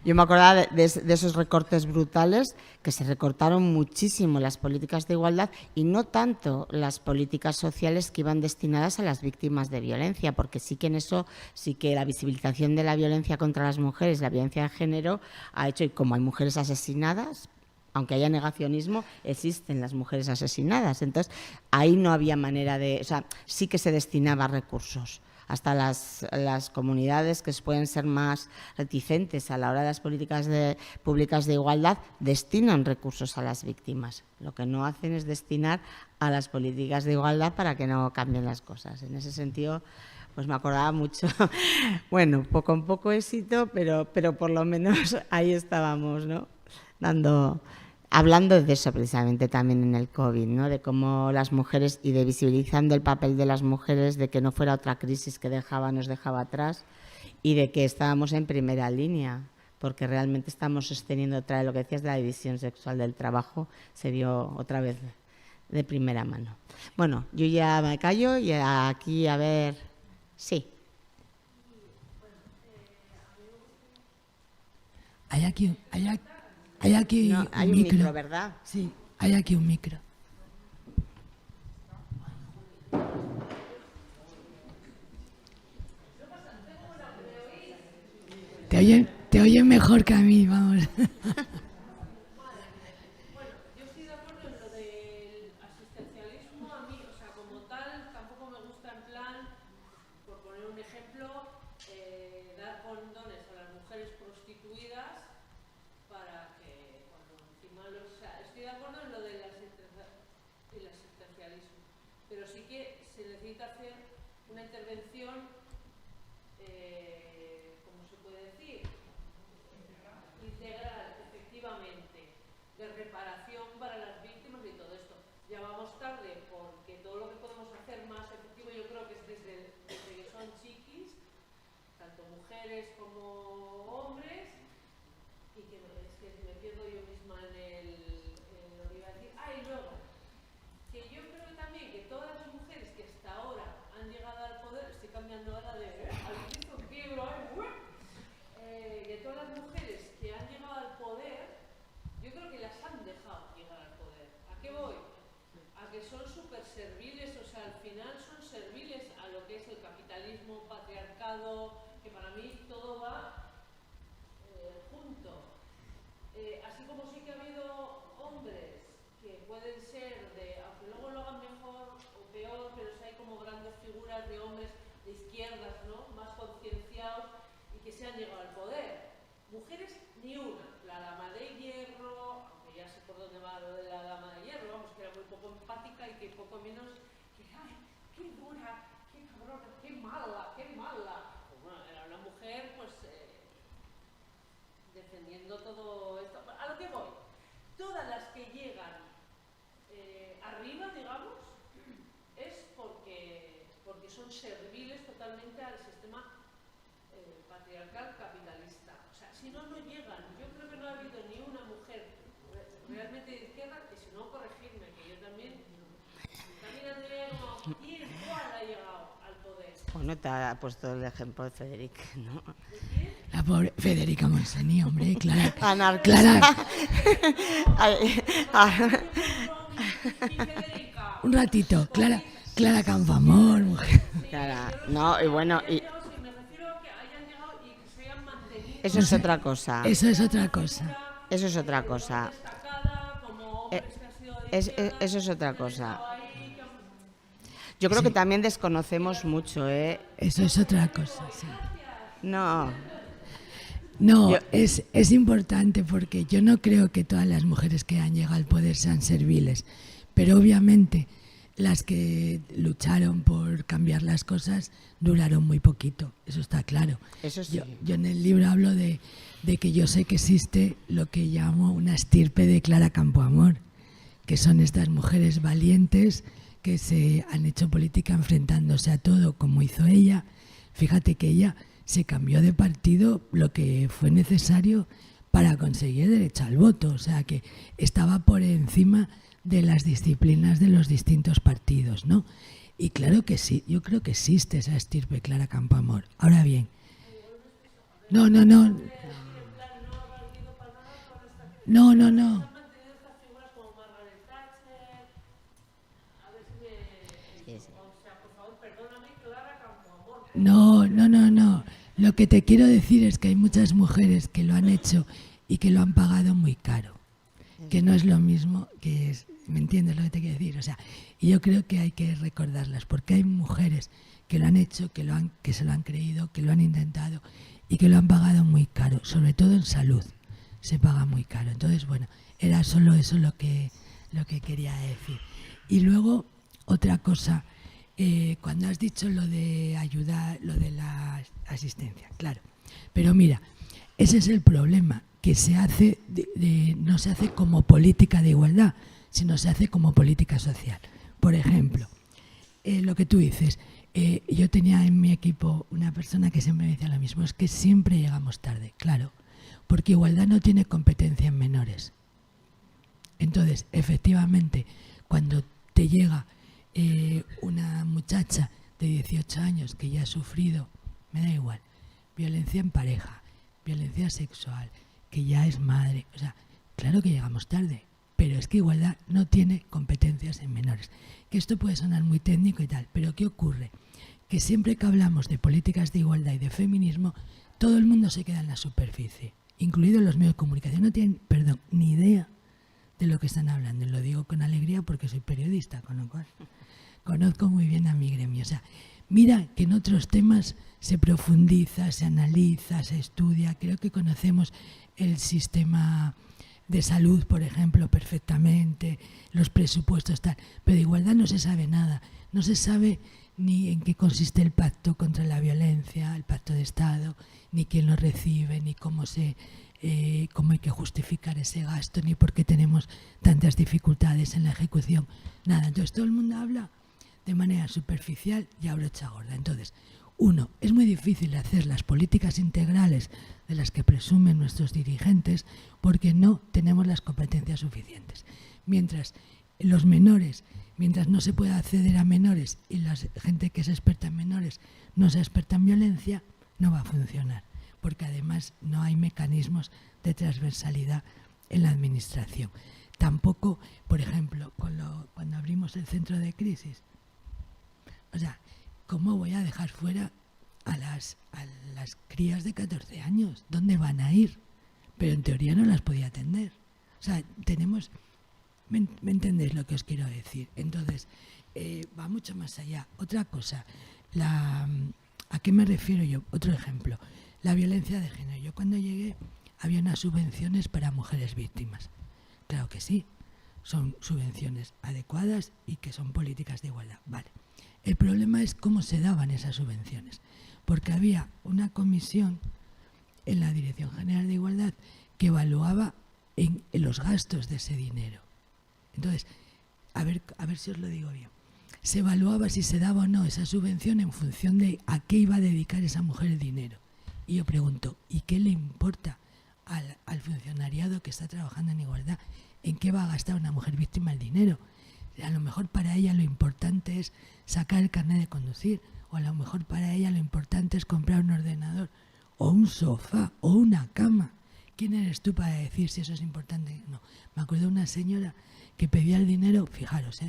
Yo me acordaba de esos recortes brutales, que se recortaron muchísimo las políticas de igualdad y no tanto las políticas sociales que iban destinadas a las víctimas de violencia, porque sí que en eso, sí que la visibilización de la violencia contra las mujeres, la violencia de género, ha hecho, y como hay mujeres asesinadas, aunque haya negacionismo, existen las mujeres asesinadas. Entonces, ahí no había manera de... O sea, sí que se destinaba recursos. Hasta las comunidades que pueden ser más reticentes a la hora de las políticas públicas de igualdad destinan recursos a las víctimas. Lo que no hacen es destinar a las políticas de igualdad para que no cambien las cosas. En ese sentido, pues me acordaba mucho. Bueno, con poco éxito, pero por lo menos ahí estábamos, ¿no?, hablando de eso precisamente también en el COVID, ¿no?, de cómo las mujeres, y de visibilizando el papel de las mujeres, de que no fuera otra crisis que nos dejaba atrás, y de que estábamos en primera línea, porque realmente estamos sosteniendo otra vez lo que decías de la división sexual del trabajo, se vio otra vez de primera mano. Bueno, yo ya me callo y aquí a ver... Sí. Hay aquí no, hay un micro, ¿verdad? Sí, hay aquí un micro. Te oyen mejor que a mí, vamos. Yo estoy de acuerdo en lo del asistencialismo. A mí, o sea, como tal, tampoco me gusta, en plan, por poner un ejemplo, dar condones a las mujeres prostituidas para que, cuando encima o sea, estoy de acuerdo en lo del asistencialismo, pero sí que se necesita hacer una intervención, ¿cómo se puede decir? Integral, efectivamente, de reparación para las víctimas y todo esto. Ya vamos tarde, porque todo lo que podemos hacer más efectivo, yo creo que es desde que son chiquis, tanto mujeres como hombres, y que es que me pierdo yo misma en lo que iba a decir. Y luego, que yo creo también que todas las mujeres que hasta ahora han llegado al poder, estoy cambiando ahora al visto que todas las mujeres que han llegado al poder, yo creo que las han dejado llegar al poder. ¿A qué voy? A que son súper serviles, o sea, al final son serviles a lo que es el capitalismo, patriarcado, que para mí todo va junto. Así como sí que ha habido hombres que pueden ser aunque luego lo hagan mejor o peor, pero sí hay como grandes figuras de hombres de izquierdas, ¿no?, más concienciados y que se han llegado al poder. Mujeres, ni una. La dama de hierro, aunque ya sé por dónde va lo de la dama de hierro, vamos, que era muy poco empática y que poco menos que, ¡ay, qué dura, qué cabrona, qué mala! Pues bueno, era una mujer, pues, defendiendo todo esto. A lo que voy, todas las que llegan arriba, digamos, es porque son serviles totalmente al sistema patriarcal capitalista. O sea, si no, no llegan. Yo creo que no ha habido ni una mujer realmente de izquierda, que si no, corregirme, que yo también Andrea, no, ¿quién, cuál ha llegado al poder? Bueno, te ha puesto el ejemplo de Federica, ¿no? ¿De quién? La pobre Federica Montseny, hombre, Clara. Anarquista. Un ratito, Clara Campoamor, mujer. Clara, no, y bueno, y Me refiero a que hayan llegado y que se hayan mantenido. eso es otra cosa. Eso es otra cosa. Eso es otra cosa. Destacada como hombres que han sido de Eso es otra cosa. Yo creo que también desconocemos mucho, ¿eh? Eso es otra cosa, sí. No. No, es importante porque yo no creo que todas las mujeres que han llegado al poder sean serviles, pero obviamente las que lucharon por cambiar las cosas duraron muy poquito, eso está claro. Eso sí. Yo en el libro hablo de que yo sé que existe lo que llamo una estirpe de Clara Campoamor, que son estas mujeres valientes que se han hecho política enfrentándose a todo como hizo ella. Fíjate que ella se cambió de partido lo que fue necesario para conseguir derecho al voto, o sea que estaba por encima de las disciplinas de los distintos partidos, ¿no? Y claro que sí, yo creo que existe esa estirpe Clara Campoamor. Ahora bien, no. No. Lo que te quiero decir es que hay muchas mujeres que lo han hecho y que lo han pagado muy caro. Que no es lo mismo que es, ¿me entiendes lo que te quiero decir? O sea, y yo creo que hay que recordarlas, porque hay mujeres que lo han hecho, que se lo han creído, que lo han intentado y que lo han pagado muy caro, sobre todo en salud, se paga muy caro. Entonces, bueno, era solo eso lo que quería decir. Y luego, otra cosa, cuando has dicho lo de ayudar, lo de la asistencia, claro. Pero mira, ese es el problema, que se hace no se hace como política de igualdad, sino se hace como política social. Por ejemplo, lo que tú dices, yo tenía en mi equipo una persona que siempre me decía lo mismo, es que siempre llegamos tarde, claro, porque igualdad no tiene competencia en menores. Entonces, efectivamente, cuando te llega una muchacha de 18 años que ya ha sufrido, me da igual, violencia en pareja, violencia sexual, que ya es madre, o sea, claro que llegamos tarde, pero es que igualdad no tiene competencias en menores. Que esto puede sonar muy técnico y tal, pero ¿qué ocurre? Que siempre que hablamos de políticas de igualdad y de feminismo, todo el mundo se queda en la superficie, incluidos los medios de comunicación, no tienen, ni idea de lo que están hablando. Lo digo con alegría porque soy periodista, con lo cual conozco muy bien a mi gremio. O sea, mira que en otros temas se profundiza, se analiza, se estudia. Creo que conocemos el sistema de salud, por ejemplo, perfectamente, los presupuestos, tal. Pero de igualdad no se sabe nada. No se sabe ni en qué consiste el pacto contra la violencia, el pacto de Estado, ni quién lo recibe, ni cómo hay que justificar ese gasto, ni por qué tenemos tantas dificultades en la ejecución. Nada, entonces todo el mundo habla de manera superficial y a brocha gorda. Entonces, uno, es muy difícil hacer las políticas integrales de las que presumen nuestros dirigentes porque no tenemos las competencias suficientes. Mientras los menores, mientras no se pueda acceder a menores y la gente que es experta en menores no sea experta en violencia, no va a funcionar, porque además no hay mecanismos de transversalidad en la administración. Tampoco, por ejemplo, cuando abrimos el centro de crisis, o sea, ¿cómo voy a dejar fuera a las crías de 14 años? ¿Dónde van a ir? Pero en teoría no las podía atender. O sea, tenemos... ¿Me entendéis lo que os quiero decir? Entonces, va mucho más allá. Otra cosa, ¿a qué me refiero yo? Otro ejemplo, la violencia de género. Yo cuando llegué había unas subvenciones para mujeres víctimas. Claro que sí, son subvenciones adecuadas y que son políticas de igualdad. Vale. El problema es cómo se daban esas subvenciones, porque había una comisión en la Dirección General de Igualdad que evaluaba en los gastos de ese dinero. Entonces, a ver si os lo digo bien. Se evaluaba si se daba o no esa subvención en función de a qué iba a dedicar esa mujer el dinero. Y yo pregunto, ¿y qué le importa al funcionariado que está trabajando en igualdad en qué va a gastar una mujer víctima el dinero? A lo mejor para ella lo importante es sacar el carnet de conducir, o a lo mejor para ella lo importante es comprar un ordenador, o un sofá, o una cama. ¿Quién eres tú para decir si eso es importante? No. Me acuerdo de una señora que pedía el dinero, fijaros,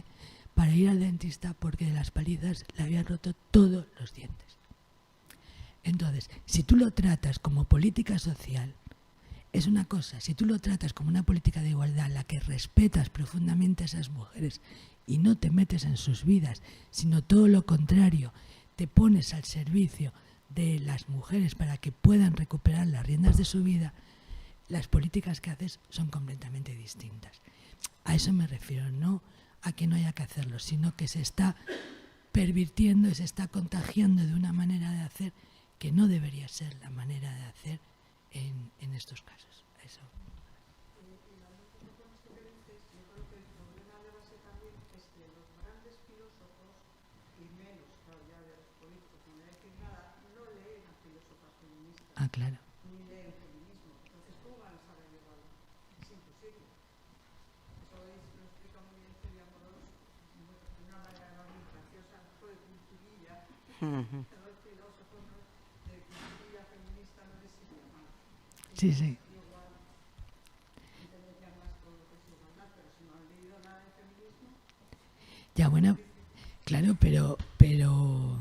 para ir al dentista porque de las palizas le habían roto todos los dientes. Entonces, si tú lo tratas como política social, es una cosa. Si tú lo tratas como una política de igualdad en la que respetas profundamente a esas mujeres y no te metes en sus vidas, sino todo lo contrario, te pones al servicio de las mujeres para que puedan recuperar las riendas de su vida, las políticas que haces son completamente distintas. A eso me refiero, no a que no haya que hacerlo, sino que se está pervirtiendo, se está contagiando de una manera de hacer que no debería ser la manera de hacer en estos casos. Eso. Ah, claro. Sí, sí. Ya, bueno, claro, pero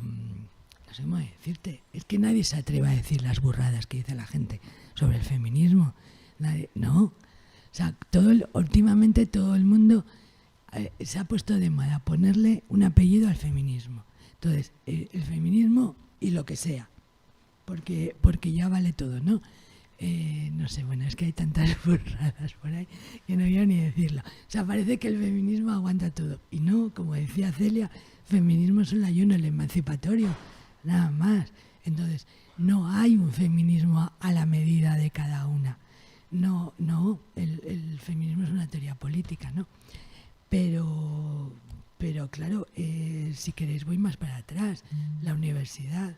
no sé cómo decirte, es que nadie se atreve a decir las burradas que dice la gente sobre el feminismo. Nadie, no. O sea, últimamente todo el mundo se ha puesto de moda ponerle un apellido al feminismo. Entonces, el feminismo y lo que sea, porque ya vale todo, ¿no? No sé, bueno, es que hay tantas burradas por ahí que no quiero ni decirlo. O sea, parece que el feminismo aguanta todo. Y no, como decía Celia, feminismo es el ayuno, el emancipatorio, nada más. Entonces, no hay un feminismo a la medida de cada una. No, el feminismo es una teoría política, ¿no? Pero claro, si queréis voy más para atrás. La universidad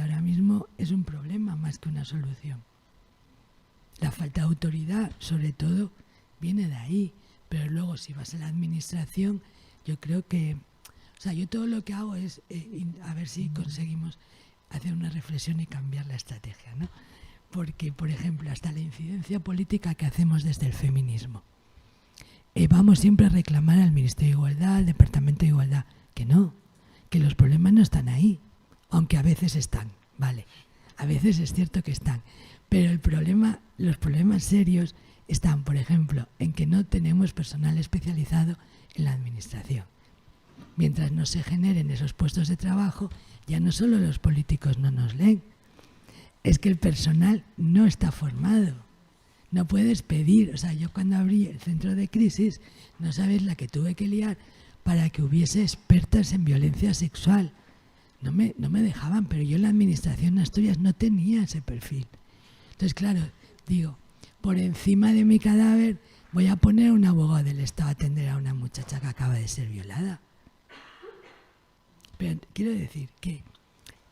ahora mismo es un problema más que una solución. La falta de autoridad, sobre todo, viene de ahí. Pero luego, si vas a la administración, yo creo que... O sea, yo todo lo que hago es a ver si conseguimos hacer una reflexión y cambiar la estrategia, ¿no? Porque, por ejemplo, hasta la incidencia política que hacemos desde el feminismo. Vamos siempre a reclamar al Ministerio de Igualdad, al Departamento de Igualdad. Que no, que los problemas no están ahí. Aunque a veces están, vale, a veces es cierto que están, pero los problemas serios están, por ejemplo, en que no tenemos personal especializado en la administración. Mientras no se generen esos puestos de trabajo, ya no solo los políticos no nos leen, es que el personal no está formado. No puedes pedir, o sea, yo cuando abrí el centro de crisis, no sabes la que tuve que liar para que hubiese expertas en violencia sexual. No me dejaban, pero yo en la administración de Asturias no tenía ese perfil. Entonces, claro, digo, por encima de mi cadáver voy a poner a un abogado del Estado a atender a una muchacha que acaba de ser violada. Pero quiero decir que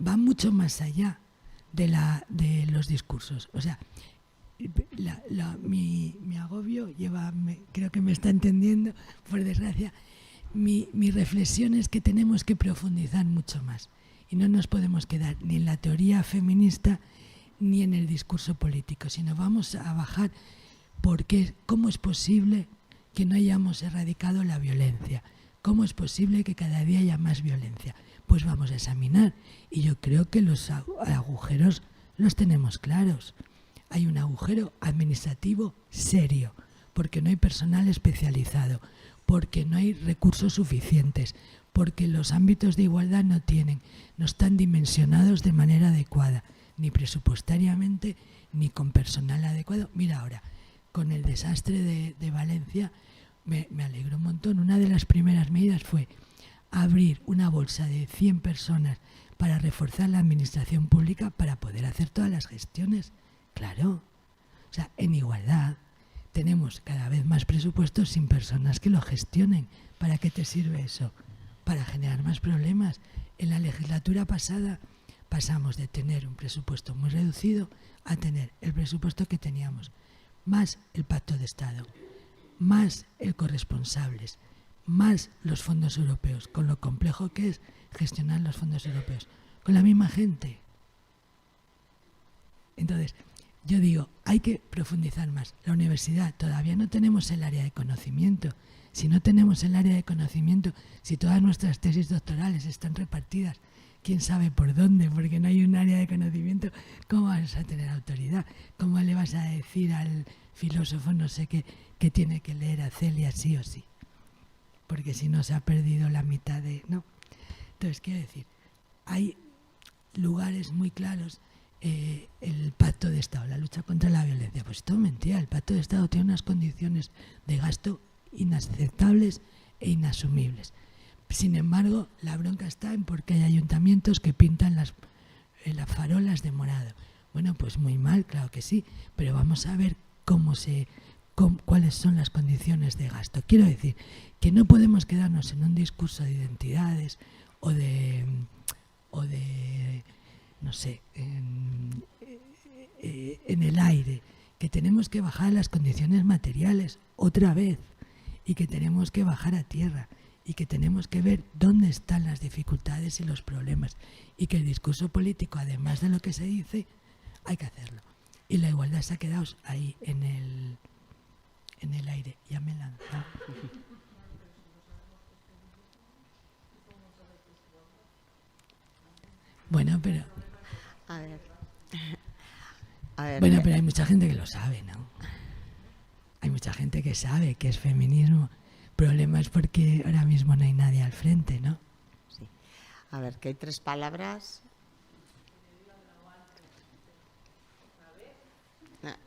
va mucho más allá de los discursos. O sea, mi agobio creo que me está entendiendo, por desgracia. Mi reflexión es que tenemos que profundizar mucho más y no nos podemos quedar ni en la teoría feminista ni en el discurso político, sino vamos a bajar porque cómo es posible que no hayamos erradicado la violencia, cómo es posible que cada día haya más violencia. Pues vamos a examinar y yo creo que los agujeros los tenemos claros. Hay un agujero administrativo serio porque no hay personal especializado, porque no hay recursos suficientes, porque los ámbitos de igualdad no están dimensionados de manera adecuada, ni presupuestariamente, ni con personal adecuado. Mira ahora, con el desastre de Valencia, me alegró un montón. Una de las primeras medidas fue abrir una bolsa de 100 personas para reforzar la administración pública para poder hacer todas las gestiones. Claro. O sea, en igualdad tenemos cada vez más presupuestos sin personas que lo gestionen. ¿Para qué te sirve eso? Para generar más problemas. En la legislatura pasada pasamos de tener un presupuesto muy reducido a tener el presupuesto que teníamos, más el pacto de Estado, más el corresponsables, más los fondos europeos, con lo complejo que es gestionar los fondos europeos, con la misma gente. Entonces, yo digo, hay que profundizar más. La universidad, todavía no tenemos el área de conocimiento. Si no tenemos el área de conocimiento, si todas nuestras tesis doctorales están repartidas, quién sabe por dónde, porque no hay un área de conocimiento, ¿cómo vas a tener autoridad? ¿Cómo le vas a decir al filósofo no sé qué que tiene que leer a Celia sí o sí? Porque si no se ha perdido la mitad de... ¿no? Entonces, quiero decir, hay lugares muy claros. El pacto de Estado, la lucha contra la violencia, pues todo mentira. El pacto de Estado tiene unas condiciones de gasto inaceptables e inasumibles. Sin embargo, la bronca está en porque hay ayuntamientos que pintan las farolas de morado. Bueno, pues muy mal, claro que sí, pero vamos a ver cuáles son las condiciones de gasto. Quiero decir que no podemos quedarnos en un discurso de identidades o de no sé, en el aire, que tenemos que bajar las condiciones materiales otra vez y que tenemos que bajar a tierra y que tenemos que ver dónde están las dificultades y los problemas y que el discurso político, además de lo que se dice, hay que hacerlo. Y la igualdad se ha quedado ahí en el aire. Ya me he lanzado. Bueno, pero... A ver, bueno, pero hay mucha gente que lo sabe, ¿no? Hay mucha gente que sabe que es feminismo. El problema es porque ahora mismo no hay nadie al frente, ¿no? Sí. A ver, que hay 3 palabras.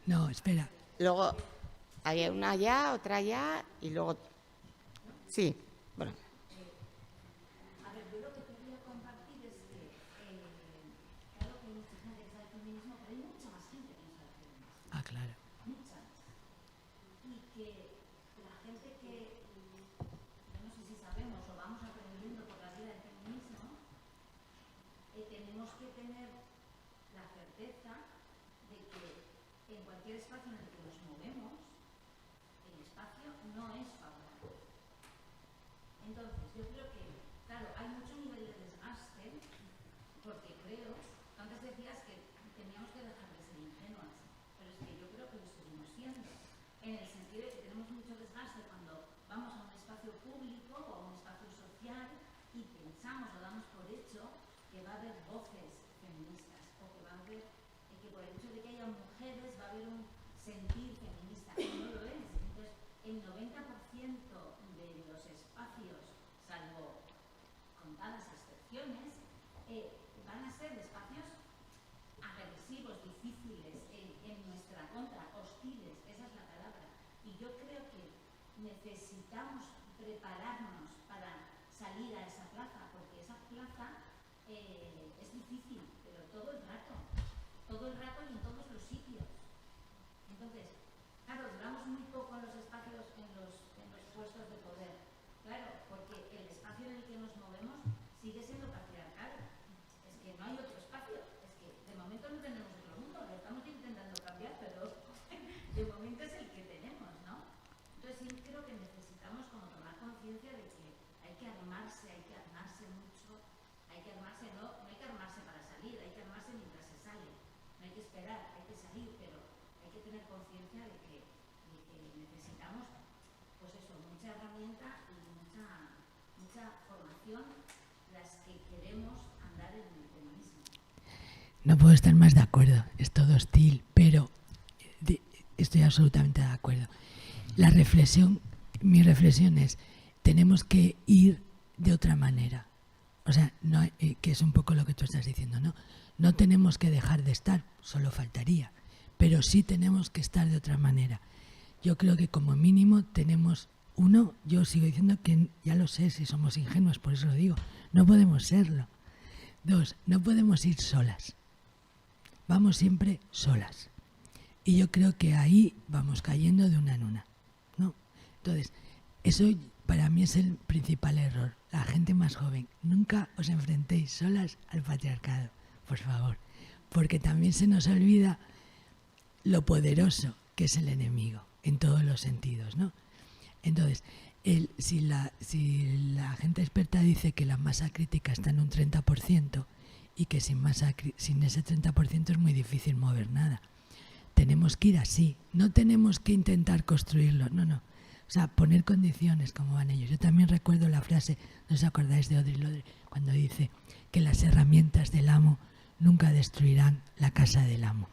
No, espera. Luego hay una allá, otra allá y luego... Sí, bueno. A ver, yo lo que quería compartir es que, claro que hay mucha gente que sabe feminismo, pero hay mucha más gente que no sabe feminismo. Ah, claro. Mucha más. Y que la gente que, yo no sé si sabemos o vamos aprendiendo por la vida del feminismo, tenemos que tener la certeza de que en cualquier espacio en el que nos movemos, el espacio no es favorable. Entonces, yo creo que, claro, hay mucho nivel de desgaste, porque creo, antes decías que teníamos que dejar de ser ingenuas, pero es que yo creo que lo seguimos siendo, en el sentido de que tenemos mucho desgaste cuando vamos a un espacio público o a un espacio social y pensamos o damos por hecho que va a haber voces feministas o que va a haber, que por el hecho de que haya mujeres va a haber un sentir feminista, que no lo es. Entonces, el 90% de los espacios, salvo contadas excepciones, van a ser espacios agresivos, difíciles, en nuestra contra, hostiles, esa es la palabra. Y yo creo que necesitamos prepararnos para salir a esa plaza, porque esa plaza es difícil, pero todo el rato y en todos los sitios. Entonces, claro, duramos muy poco en los espacios, en los puestos de poder. Claro, porque el espacio en el que nos movemos sigue siendo patriarcal. Es que no hay otro espacio. Es que de momento no tenemos otro mundo. Lo estamos intentando cambiar, pero de momento es el que tenemos, ¿no? Entonces sí creo que necesitamos como tomar conciencia de que hay que armarse mucho. Hay que armarse, no hay que armarse para salir, hay que armarse mientras se sale. No hay que esperar, hay que salir, pero hay que tener conciencia de que necesitamos, pues eso, mucha herramienta y mucha formación las que queremos andar en el feminismo. No puedo estar más de acuerdo, es todo hostil, pero estoy absolutamente de acuerdo. Mi reflexión es, tenemos que ir de otra manera. O sea, no, que es un poco lo que tú estás diciendo, ¿no? No tenemos que dejar de estar, solo faltaría, pero sí tenemos que estar de otra manera. Yo creo que como mínimo tenemos yo sigo diciendo que ya lo sé si somos ingenuos, por eso lo digo, no podemos serlo. 2, no podemos ir solas. Vamos siempre solas. Y yo creo que ahí vamos cayendo de una en una, ¿no? Entonces, eso para mí es el principal error. La gente más joven, nunca os enfrentéis solas al patriarcado, por favor. Porque también se nos olvida lo poderoso que es el enemigo, en todos los sentidos, ¿no? Entonces, si la gente experta dice que la masa crítica está en un 30% y que sin ese 30% es muy difícil mover nada. Tenemos que ir así, no tenemos que intentar construirlo, no. O sea, poner condiciones como van ellos. Yo también recuerdo la frase, no os acordáis de Audre Lorde, cuando dice que las herramientas del amo nunca destruirán la casa del amo.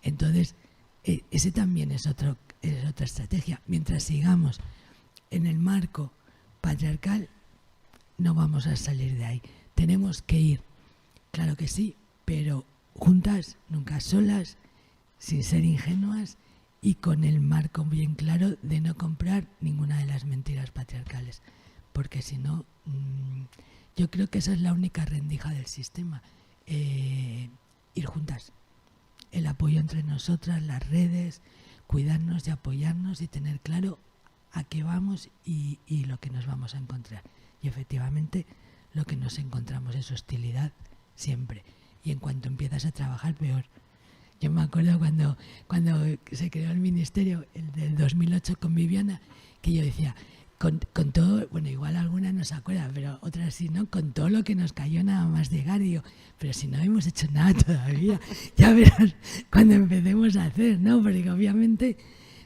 Entonces, ese también es otra estrategia. Mientras sigamos en el marco patriarcal, no vamos a salir de ahí. Tenemos que ir, claro que sí, pero juntas, nunca solas, sin ser ingenuas y con el marco bien claro de no comprar ninguna de las mentiras patriarcales. Porque si no, yo creo que esa es la única rendija del sistema. Ir juntas. El apoyo entre nosotras, las redes, cuidarnos y apoyarnos y tener claro a qué vamos y lo que nos vamos a encontrar. Y efectivamente lo que nos encontramos es hostilidad siempre. Y en cuanto empiezas a trabajar, peor. Yo me acuerdo cuando se creó el ministerio, el del 2008 con Viviana, que yo decía, con todo, bueno, igual alguna no se acuerda, pero otras sí, ¿no? Con todo lo que nos cayó nada más llegar, y yo, pero si no hemos hecho nada todavía, ya verás cuando empecemos a hacer, ¿no? Porque obviamente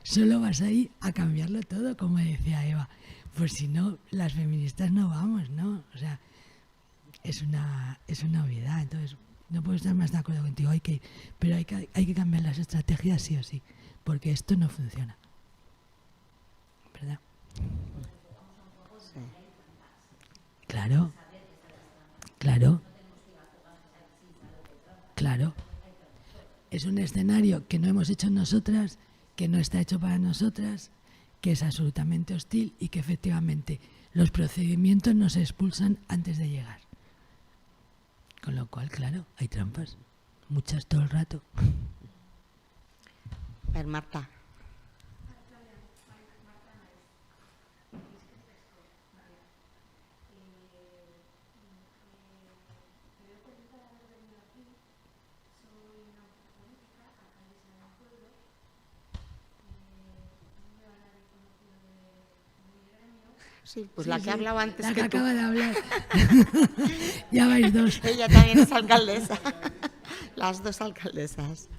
solo vas ahí a cambiarlo todo, como decía Eva. Pues si no, las feministas no vamos, ¿no? O sea, es una obviedad. Entonces, no puedo estar más de acuerdo contigo, pero hay que cambiar las estrategias sí o sí, porque esto no funciona. ¿Verdad? Sí. Claro. Es un escenario que no hemos hecho nosotras, que no está hecho para nosotras, que es absolutamente hostil y que efectivamente los procedimientos nos expulsan antes de llegar. Con lo cual, claro, hay trampas, muchas todo el rato. A ver, Marta. Sí, pues la que ha hablado antes la que tú. acaba de hablar. Ya vais dos. Ella también es alcaldesa. Las dos alcaldesas.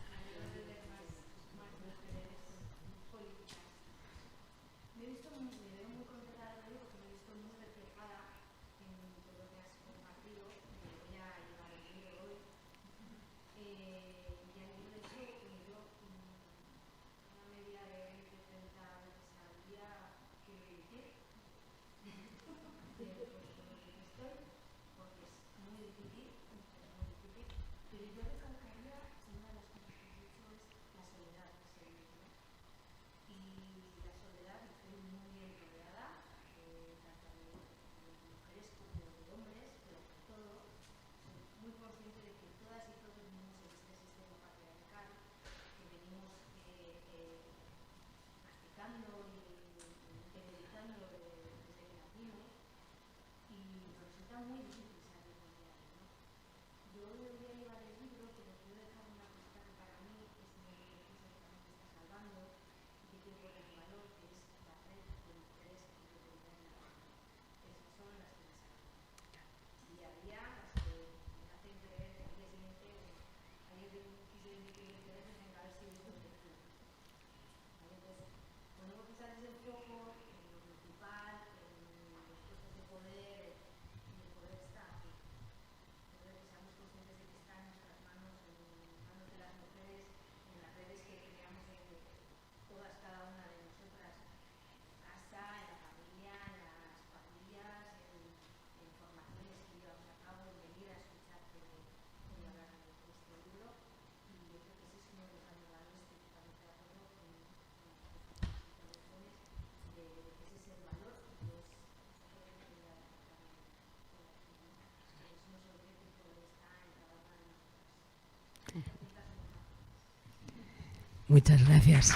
Muchas gracias.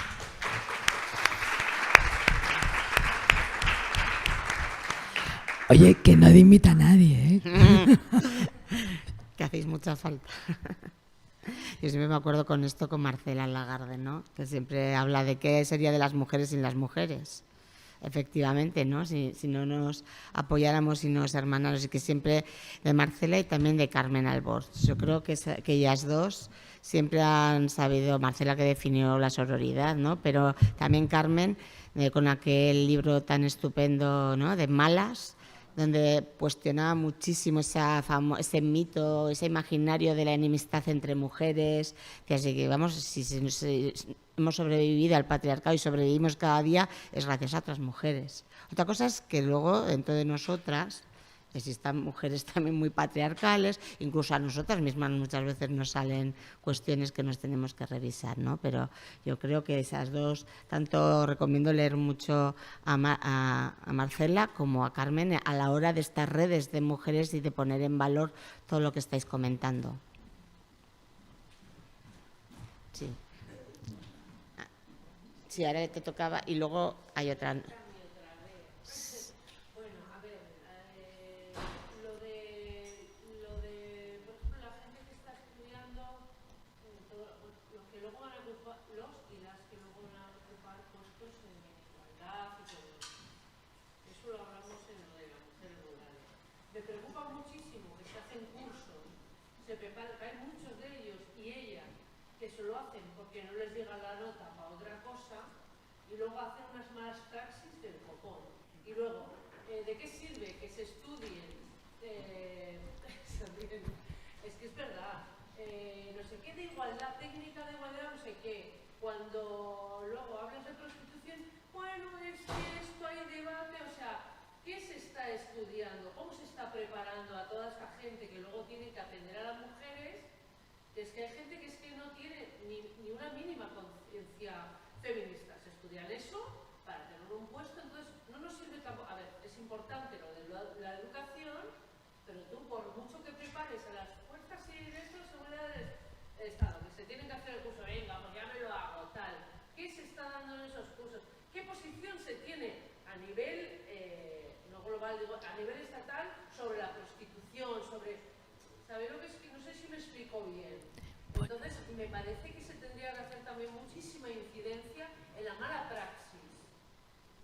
Oye, que no dimita a nadie, ¿eh? Que hacéis mucha falta. Yo siempre me acuerdo con esto con Marcela Lagarde, ¿no? Que siempre habla de qué sería de las mujeres sin las mujeres. Efectivamente, ¿no? Si no nos apoyáramos y nos hermanáramos, y que siempre de Marcela y también de Carmen Albors. Yo creo que ellas dos siempre han sabido, Marcela que definió la sororidad, ¿no? Pero también Carmen, con aquel libro tan estupendo, ¿no? De Malas, donde cuestionaba muchísimo ese mito, ese imaginario de la enemistad entre mujeres, que así que vamos, si hemos sobrevivido al patriarcado y sobrevivimos cada día, es gracias a otras mujeres. Otra cosa es que luego, dentro de nosotras, existan mujeres también muy patriarcales, incluso a nosotras mismas muchas veces nos salen cuestiones que nos tenemos que revisar, ¿no? Pero yo creo que esas dos, tanto recomiendo leer mucho a Marcela como a Carmen a la hora de estas redes de mujeres y de poner en valor todo lo que estáis comentando. Sí. Sí, ahora te tocaba y luego hay otra. Me preocupa muchísimo que se hacen cursos, se preparan, hay muchos de ellos y ellas que se lo hacen porque no les llega la nota para otra cosa y luego hacen unas malas praxis del copón. Y luego, ¿de qué sirve que se estudien? Es que es verdad, no sé qué de igualdad, técnica de igualdad, no sé qué. Cuando luego hablas de prostitución, bueno, es que esto hay debate, o sea, ¿qué se está estudiando? ¿Cómo se está preparando a toda esta gente que luego tiene que atender a las mujeres? Que es que hay gente que es que no tiene ni una mínima conciencia feminista. Se estudian eso para tener un puesto, entonces no nos sirve tampoco. A ver, es importante lo de la educación, pero tú por mucho que prepares a las fuerzas y de esto, seguridad del Estado, que se tienen que hacer el curso, venga, pues ya me lo hago, tal. ¿Qué se está dando en esos cursos? ¿Qué posición se tiene a nivel global, digo, a nivel estatal, sobre la prostitución, sobre... ¿Sabéis lo que es? Que no sé si me explico bien. Entonces, me parece que se tendría que hacer también muchísima incidencia en la mala praxis.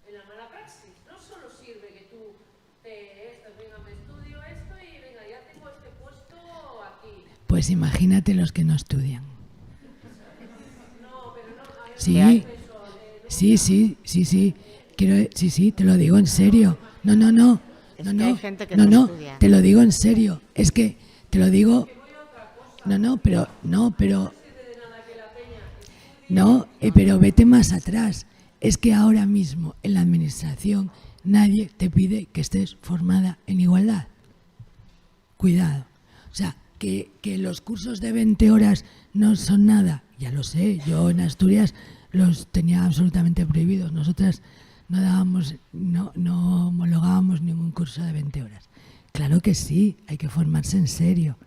En la mala praxis. No solo sirve que tú venga, me estudio esto y venga, ya tengo este puesto aquí. Pues imagínate los que no estudian. No, pero no... A ver, sí, sí. Sí, te lo digo en serio. No, hay gente que no estudia. Te lo digo en serio. Es que te lo digo. Pero vete más atrás. Es que ahora mismo en la administración nadie te pide que estés formada en igualdad. Cuidado. O sea, que los cursos de 20 horas no son nada. Ya lo sé. Yo en Asturias los tenía absolutamente prohibidos. Nosotras no homologábamos ningún curso de 20 horas. Claro que sí, hay que formarse en serio,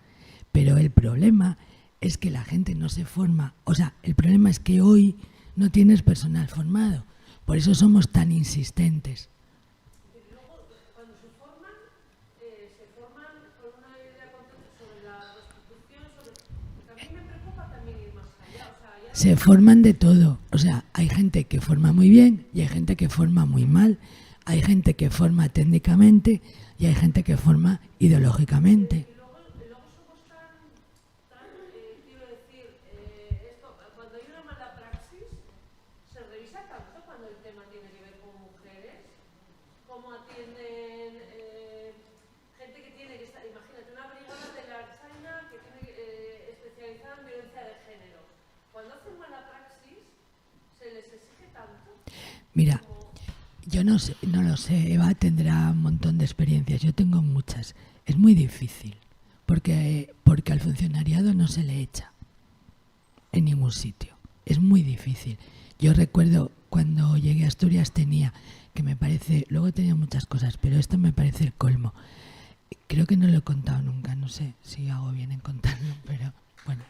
pero el problema es que la gente no se forma, o sea, el problema es que hoy no tienes personal formado, por eso somos tan insistentes. Y luego, cuando se forman con una idea sobre la prostitución, también me preocupa también ir más allá, o sea, se forman de todo, o sea, hay gente que forma muy bien y hay gente que forma muy mal, hay gente que forma técnicamente y hay gente que forma ideológicamente. Y luego somos tan quiero decir, esto, cuando hay una mala praxis, se revisa tanto cuando el tema tiene que ver con mujeres, cómo atienden gente que tiene que estar, imagínate, una brigada de la Archaina que tiene especializada en violencia de género. Cuando hacen mala praxis, se les exige tanto. Mira, yo no lo sé, Eva tendrá un montón de experiencias, yo tengo muchas. Es muy difícil, porque al funcionariado no se le echa en ningún sitio. Es muy difícil. Yo recuerdo cuando llegué a Asturias luego tenía muchas cosas, pero esto me parece el colmo. Creo que no lo he contado nunca, no sé si hago bien en contarlo, pero bueno,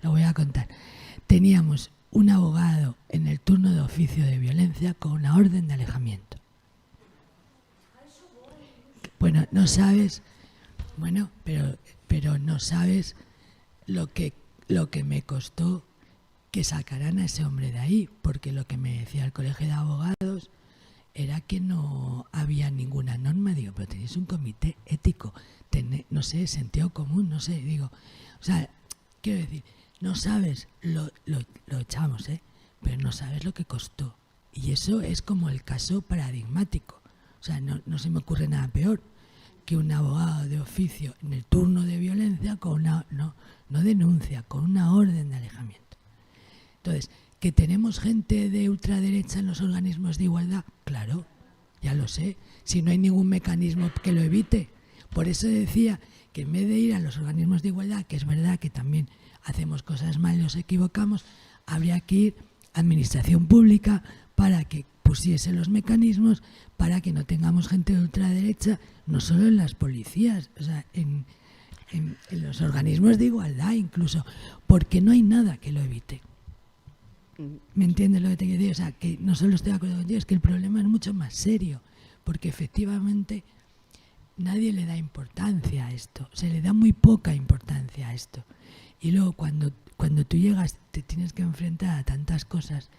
lo voy a contar. Teníamos un abogado en el turno de oficio de violencia con una orden de alejamiento. Bueno, no sabes, bueno, pero no sabes lo que me costó que sacaran a ese hombre de ahí, porque lo que me decía el colegio de abogados era que no había ninguna norma. Digo, pero tenéis un comité ético, no sé, sentido común, no sé, digo, o sea, quiero decir, no sabes, lo echamos, pero no sabes lo que costó. Y eso es como el caso paradigmático. O sea, no se me ocurre nada peor que un abogado de oficio en el turno de violencia con no denuncia, con una orden de alejamiento. Entonces, ¿que tenemos gente de ultraderecha en los organismos de igualdad? Claro, ya lo sé, si no hay ningún mecanismo que lo evite. Por eso decía que en vez de ir a los organismos de igualdad, que es verdad que también hacemos cosas mal y nos equivocamos, habría que ir a administración pública para que pusiese los mecanismos para que no tengamos gente de ultraderecha, no solo en las policías, o sea, en los organismos de igualdad incluso, porque no hay nada que lo evite. ¿Me entiendes lo que te quiero decir? O sea, que no solo estoy de acuerdo contigo, es que el problema es mucho más serio, porque efectivamente nadie le da importancia a esto, se le da muy poca importancia a esto. Y luego cuando tú llegas te tienes que enfrentar a tantas cosas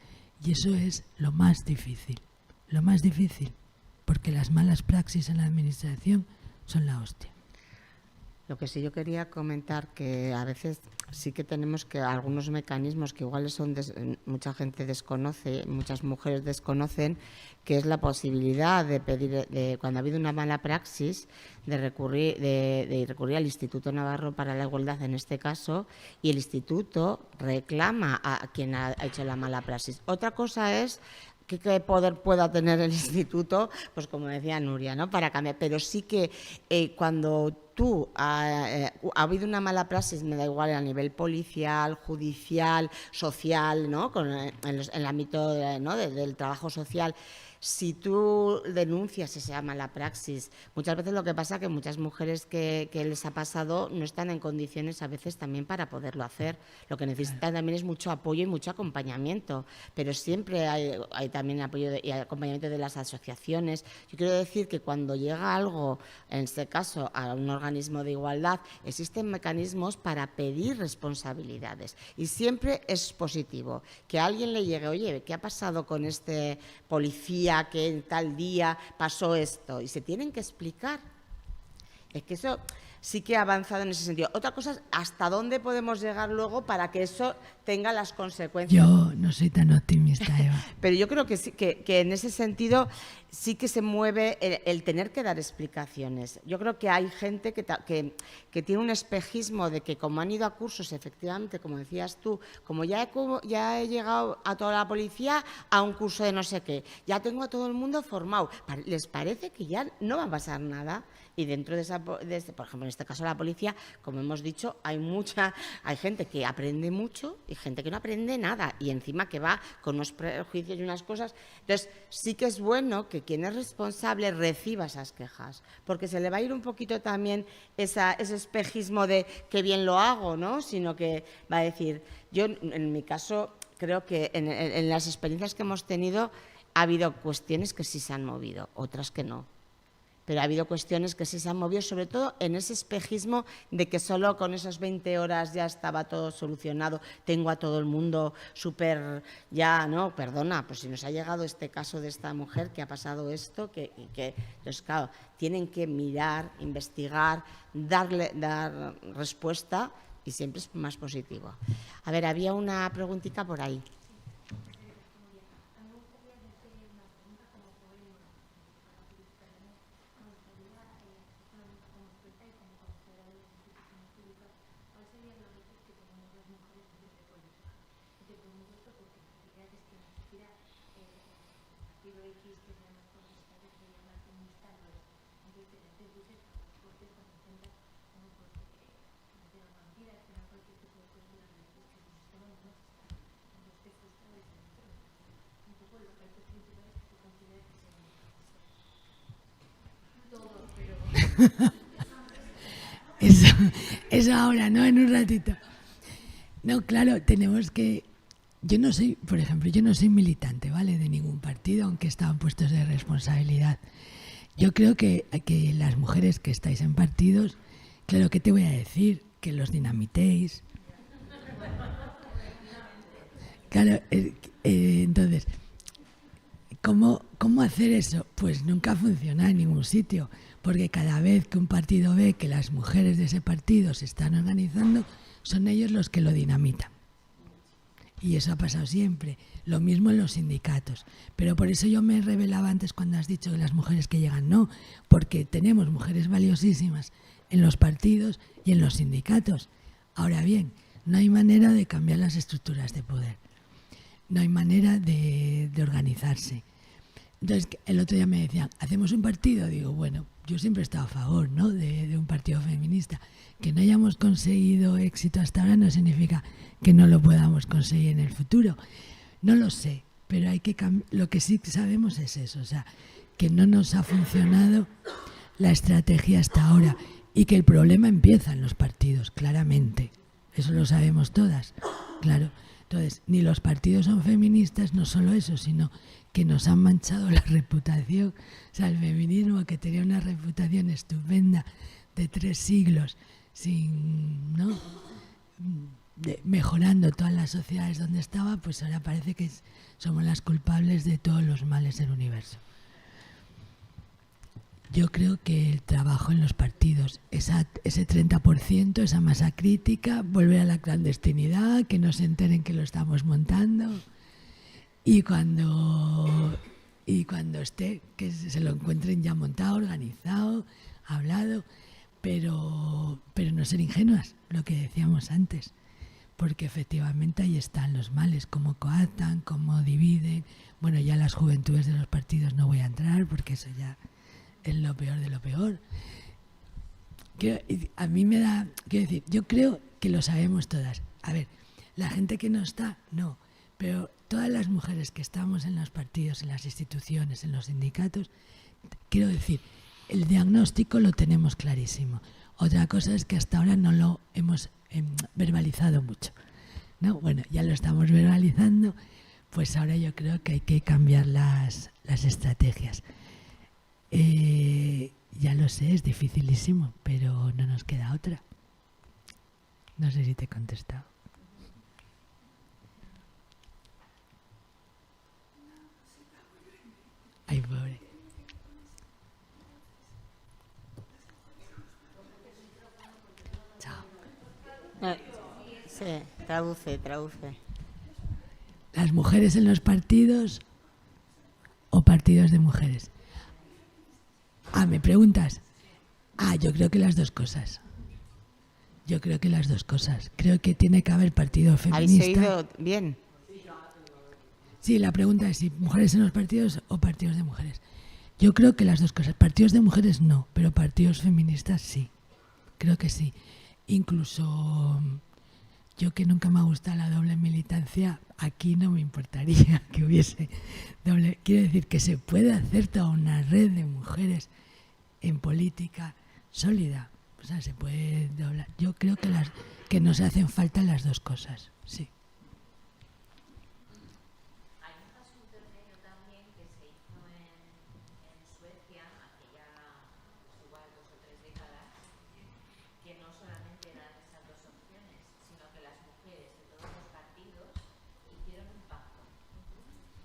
y eso es lo más difícil, porque las malas praxis en la administración son la hostia. Lo que sí yo quería comentar, que a veces sí que tenemos que algunos mecanismos que igual mucha gente desconoce, muchas mujeres desconocen, que es la posibilidad de pedir, cuando ha habido una mala praxis, de recurrir al Instituto Navarro para la Igualdad en este caso, y el instituto reclama a quien ha hecho la mala praxis. Otra cosa es ¿qué poder pueda tener el instituto? Pues como decía Nuria, ¿no? Para cambiar. Pero sí que cuando ha habido una mala praxis, me da igual a nivel policial, judicial, social, ¿no? En el ámbito del trabajo social, si tú denuncias esa mala praxis, muchas veces lo que pasa es que muchas mujeres que les ha pasado no están en condiciones a veces también para poderlo hacer. Lo que necesitan también es mucho apoyo y mucho acompañamiento, pero siempre hay también apoyo y acompañamiento de las asociaciones. Yo quiero decir que cuando llega algo, en este caso a un organismo de igualdad, existen mecanismos para pedir responsabilidades y siempre es positivo que a alguien le llegue, oye, ¿qué ha pasado con este policía que en tal día pasó esto? Y se tienen que explicar. Es que eso sí que ha avanzado en ese sentido. Otra cosa es hasta dónde podemos llegar luego para que eso tenga las consecuencias. Yo no soy tan optimista, Eva. Pero yo creo que sí, que en ese sentido sí que se mueve el tener que dar explicaciones. Yo creo que hay gente que tiene un espejismo de que como han ido a cursos, efectivamente, como decías tú, como ya he llegado a toda la policía a un curso de no sé qué, ya tengo a todo el mundo formado, les parece que ya no va a pasar nada. Y dentro de por ejemplo, en este caso la policía, como hemos dicho, hay gente que aprende mucho y gente que no aprende nada y encima que va con unos prejuicios y unas cosas. Entonces, sí que es bueno que quien es responsable reciba esas quejas, porque se le va a ir un poquito también ese espejismo de que bien lo hago, ¿no? Sino que va a decir, yo en mi caso creo que en las experiencias que hemos tenido ha habido cuestiones que sí se han movido, otras que no. Pero ha habido cuestiones que sí se han movido, sobre todo en ese espejismo de que solo con esas 20 horas ya estaba todo solucionado, tengo a todo el mundo súper, ya, no, perdona, pues si nos ha llegado este caso de esta mujer que ha pasado esto, entonces, claro, tienen que mirar, investigar, dar respuesta y siempre es más positivo. A ver, había una preguntita por ahí. Eso ahora, ¿no? En un ratito. No, claro, tenemos que yo no soy, por ejemplo, yo no soy militante, ¿vale?, de ningún partido, aunque he estado en puestos de responsabilidad. Yo creo que las mujeres que estáis en partidos, claro, ¿qué te voy a decir? Que los dinamitéis. Claro, entonces, ¿cómo hacer eso? Pues nunca funciona en ningún sitio, porque cada vez que un partido ve que las mujeres de ese partido se están organizando, son ellos los que lo dinamitan. Y eso ha pasado siempre. Lo mismo en los sindicatos. Pero por eso yo me revelaba antes cuando has dicho que las mujeres que llegan no, porque tenemos mujeres valiosísimas en los partidos y en los sindicatos. Ahora bien, no hay manera de cambiar las estructuras de poder. No hay manera de organizarse. Entonces, el otro día me decían, ¿hacemos un partido? Digo, bueno, yo siempre he estado a favor, ¿no?, de un partido feminista. Que no hayamos conseguido éxito hasta ahora no significa que no lo podamos conseguir en el futuro. No lo sé, pero hay que lo que sí sabemos es eso, o sea, que no nos ha funcionado la estrategia hasta ahora y que el problema empieza en los partidos, claramente. Eso lo sabemos todas, claro. Entonces, ni los partidos son feministas, no solo eso, sino que nos han manchado la reputación. O sea, el feminismo, que tenía una reputación estupenda de 3 siglos, ¿no?, mejorando todas las sociedades donde estaba, pues ahora parece que somos las culpables de todos los males del universo. Yo creo que el trabajo en los partidos, ese 30%, esa masa crítica, volver a la clandestinidad, que no se enteren que lo estamos montando, y cuando esté, que se lo encuentren ya montado, organizado, hablado, pero no ser ingenuas, lo que decíamos antes, porque efectivamente ahí están los males, cómo coartan, cómo dividen. Bueno, ya las juventudes de los partidos no voy a entrar, porque eso ya es lo peor de lo peor. A mí me da, quiero decir, yo creo que lo sabemos todas. A ver, la gente que no está, no, pero todas las mujeres que estamos en los partidos, en las instituciones, en los sindicatos, quiero decir, el diagnóstico lo tenemos clarísimo. Otra cosa es que hasta ahora no lo hemos verbalizado mucho, ¿no? Bueno, ya lo estamos verbalizando, pues ahora yo creo que hay que cambiar las estrategias. Ya lo sé, es dificilísimo, pero no nos queda otra. No sé si te he contestado. Ay, pobre. Chao. Sí, traduce. ¿Las mujeres en los partidos o partidos de mujeres? ¿Me preguntas? Yo creo que las dos cosas. Creo que tiene que haber partido feminista. ¿Habéis oído bien? Sí, la pregunta es si mujeres en los partidos o partidos de mujeres. Yo creo que las dos cosas. Partidos de mujeres no, pero partidos feministas sí. Creo que sí. Incluso yo, que nunca me ha gustado la doble militancia, aquí no me importaría que hubiese doble. Quiero decir que se puede hacer toda una red de mujeres en política sólida. O sea, se puede doblar. Yo creo que nos hacen falta las dos cosas, sí. Hay un caso intermedio también que se hizo en Suecia hace ya igual 2 o 3 décadas, que no solamente eran esas dos opciones, sino que las mujeres de todos los partidos hicieron un pacto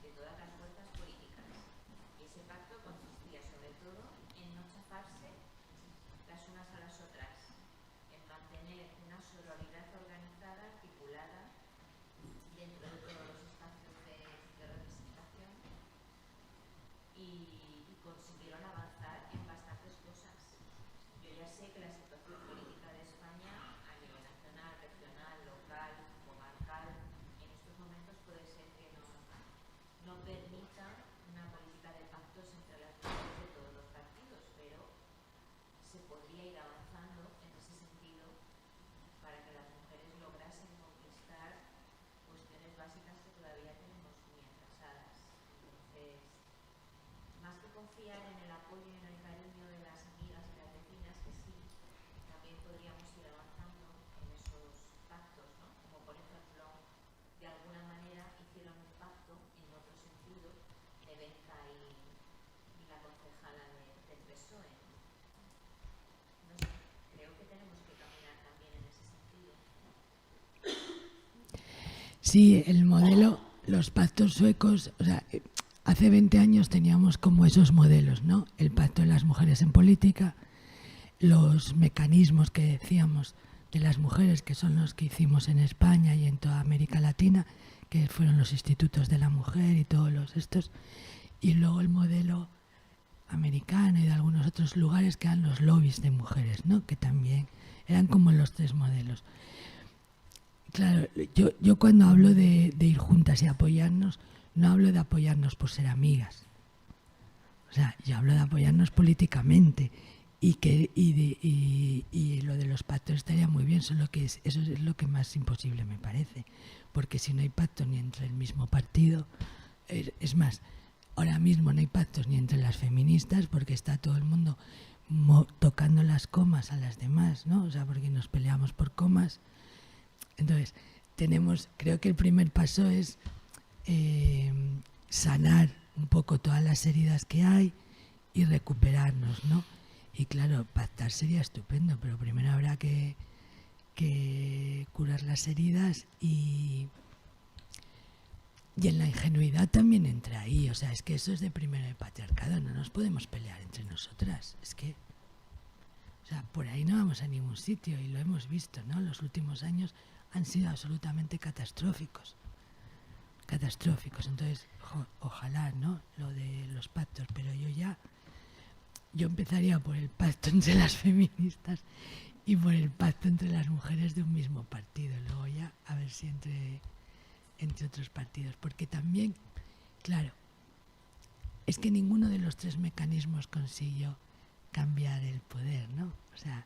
de todas las fuerzas políticas. Y ese pacto consistía sobre todo en no chafarse las unas a las otras, en mantener una sororidad organizada, articulada dentro de todos los espacios de representación, y consiguieron avanzar en bastantes cosas. Yo ya sé que la situación política de España a nivel nacional, regional, local, comarcal, en estos momentos puede ser que no permita una política de pactos entre las mujeres de todos los partidos, pero se podría ir avanzando en ese sentido para que las mujeres lograsen conquistar cuestiones básicas que todavía tenemos muy atrasadas. Entonces, más que confiar en el apoyo y en el cariño de las amigas y las vecinas, que sí, también podríamos ir avanzando en esos pactos, ¿no? Como por ejemplo, de alguna manera, Sí, el modelo, los pactos suecos, o sea, hace 20 años teníamos como esos modelos, ¿no? El pacto de las mujeres en política, los mecanismos que decíamos de las mujeres, que son los que hicimos en España y en toda América Latina, que fueron los institutos de la mujer y todos los estos, y luego el modelo americano y de algunos otros lugares que eran los lobbies de mujeres, ¿no? Que también eran como los tres modelos. Claro, yo cuando hablo de ir juntas y apoyarnos, no hablo de apoyarnos por ser amigas. O sea, yo hablo de apoyarnos políticamente y lo de los pactos estaría muy bien, solo que eso es lo que más imposible me parece. Porque si no hay pacto ni entre el mismo partido, es más, ahora mismo no hay pactos ni entre las feministas porque está todo el mundo tocando las comas a las demás, ¿no? O sea, porque nos peleamos por comas. Entonces, creo que el primer paso es sanar un poco todas las heridas que hay y recuperarnos, ¿no? Y claro, pactar sería estupendo, pero primero habrá que curar las heridas y en la ingenuidad también entra ahí. O sea, es que eso es de primero de patriarcado, no nos podemos pelear entre nosotras. Es que, o sea, por ahí no vamos a ningún sitio y lo hemos visto, ¿no? Los últimos años han sido absolutamente catastróficos. Entonces, ojalá, ¿no? Lo de los pactos, pero yo empezaría por el pacto entre las feministas y por el pacto entre las mujeres de un mismo partido, luego ya a ver si entre otros partidos, porque también, claro, es que ninguno de los tres mecanismos consiguió cambiar el poder, ¿no? O sea,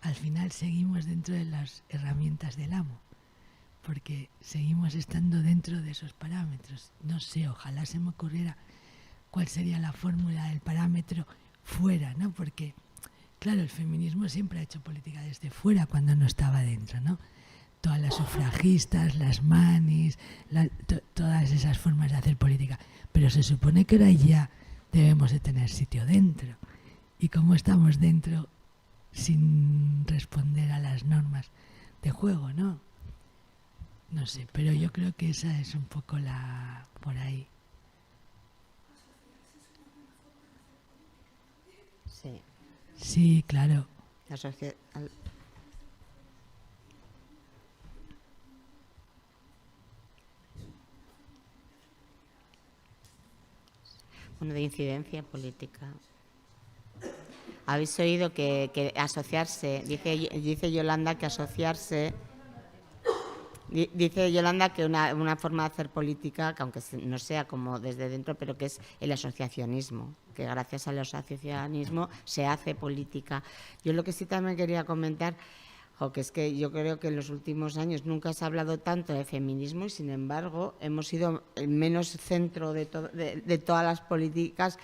al final seguimos dentro de las herramientas del amo, porque seguimos estando dentro de esos parámetros. No sé, ojalá se me ocurriera cuál sería la fórmula del parámetro fuera, ¿no? Porque, claro, el feminismo siempre ha hecho política desde fuera cuando no estaba dentro, ¿no? Todas las sufragistas, las manis, todas esas formas de hacer política. Pero se supone que ahora ya debemos de tener sitio dentro. ¿Y cómo estamos dentro sin responder a las normas de juego, no? No sé, pero yo creo que esa es un poco por ahí. Sí. Sí, claro. La sociedad. Bueno, de incidencia política. Habéis oído que asociarse, dice Yolanda que asociarse, dice Yolanda que una forma de hacer política, que aunque no sea como desde dentro, pero que es el asociacionismo, que gracias al asociacionismo se hace política. Yo lo que sí también quería comentar, que es que yo creo que en los últimos años nunca se ha hablado tanto de feminismo y sin embargo hemos sido el menos centro de todas las políticas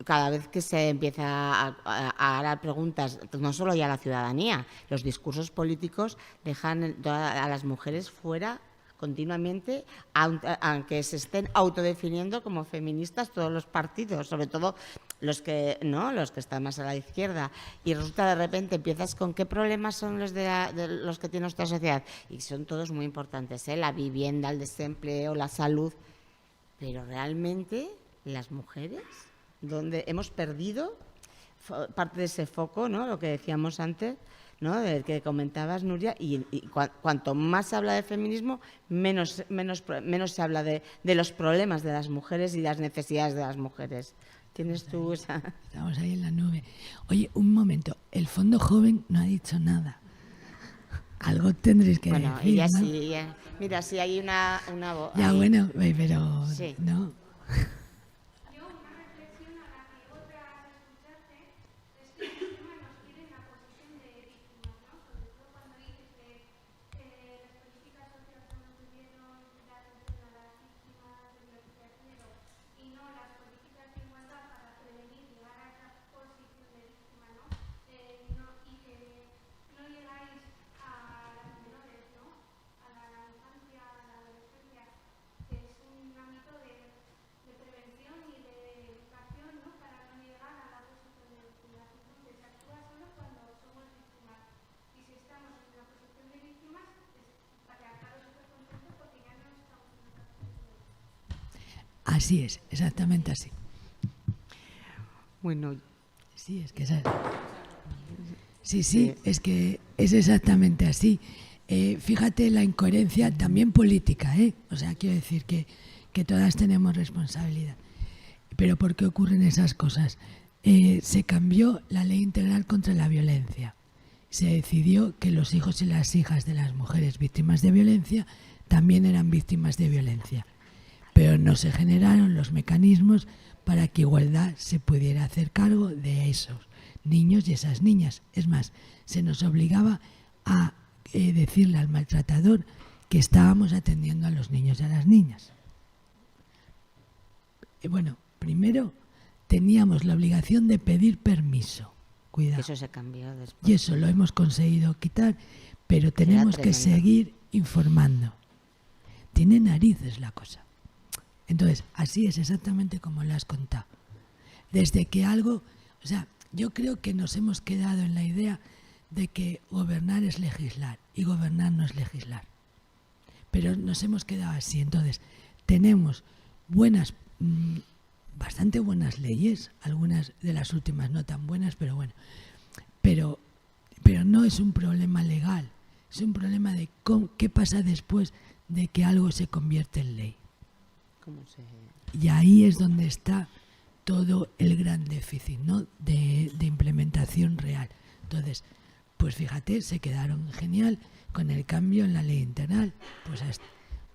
cada vez que se empieza a dar preguntas, no solo ya a la ciudadanía, los discursos políticos dejan a las mujeres fuera continuamente, aunque se estén autodefiniendo como feministas todos los partidos, sobre todo los que están más a la izquierda, y resulta de repente empiezas con qué problemas son los de los que tiene nuestra sociedad, y son todos muy importantes, la vivienda, el desempleo, la salud, pero realmente las mujeres, donde hemos perdido parte de ese foco, ¿no? Lo que decíamos antes, ¿no? Del que comentabas, Nuria, y cuanto más se habla de feminismo, menos se habla de los problemas de las mujeres y las necesidades de las mujeres. ¿Tienes tú esa...? Estamos ahí en la nube. Oye, un momento, el Fondo Joven no ha dicho nada. Algo tendréis que decir, ella ¿no? sí, mira, sí hay una voz. Ya, ahí. bueno, pero Sí. no. Así es, exactamente así. Bueno, Sí, es que sí, es que es exactamente así. Fíjate la incoherencia también política, ¿eh? O sea, quiero decir que todas tenemos responsabilidad. Pero ¿por qué ocurren esas cosas? Se cambió la ley integral contra la violencia. Se decidió que los hijos y las hijas de las mujeres víctimas de violencia también eran víctimas de violencia. Pero no se generaron los mecanismos para que igualdad se pudiera hacer cargo de esos niños y esas niñas. Es más, se nos obligaba a decirle al maltratador que estábamos atendiendo a los niños y a las niñas. Bueno, primero teníamos la obligación de pedir permiso. Cuidado. eso se cambió después. Y eso lo hemos conseguido quitar, pero tenemos que tremendo. seguir informando. Tiene narices la cosa. Entonces, así es exactamente como lo has contado. Desde que algo, o sea, yo creo que nos hemos quedado en la idea de que gobernar es legislar y gobernar no es legislar. Pero nos hemos quedado así. Entonces, tenemos bastante buenas leyes, algunas de las últimas no tan buenas, pero bueno. Pero no es un problema legal, es un problema de qué pasa después de que algo se convierte en ley. ¿Cómo se...? Y ahí es donde está todo el gran déficit, ¿no? de implementación real. Entonces, pues fíjate, se quedaron genial con el cambio en la ley integral.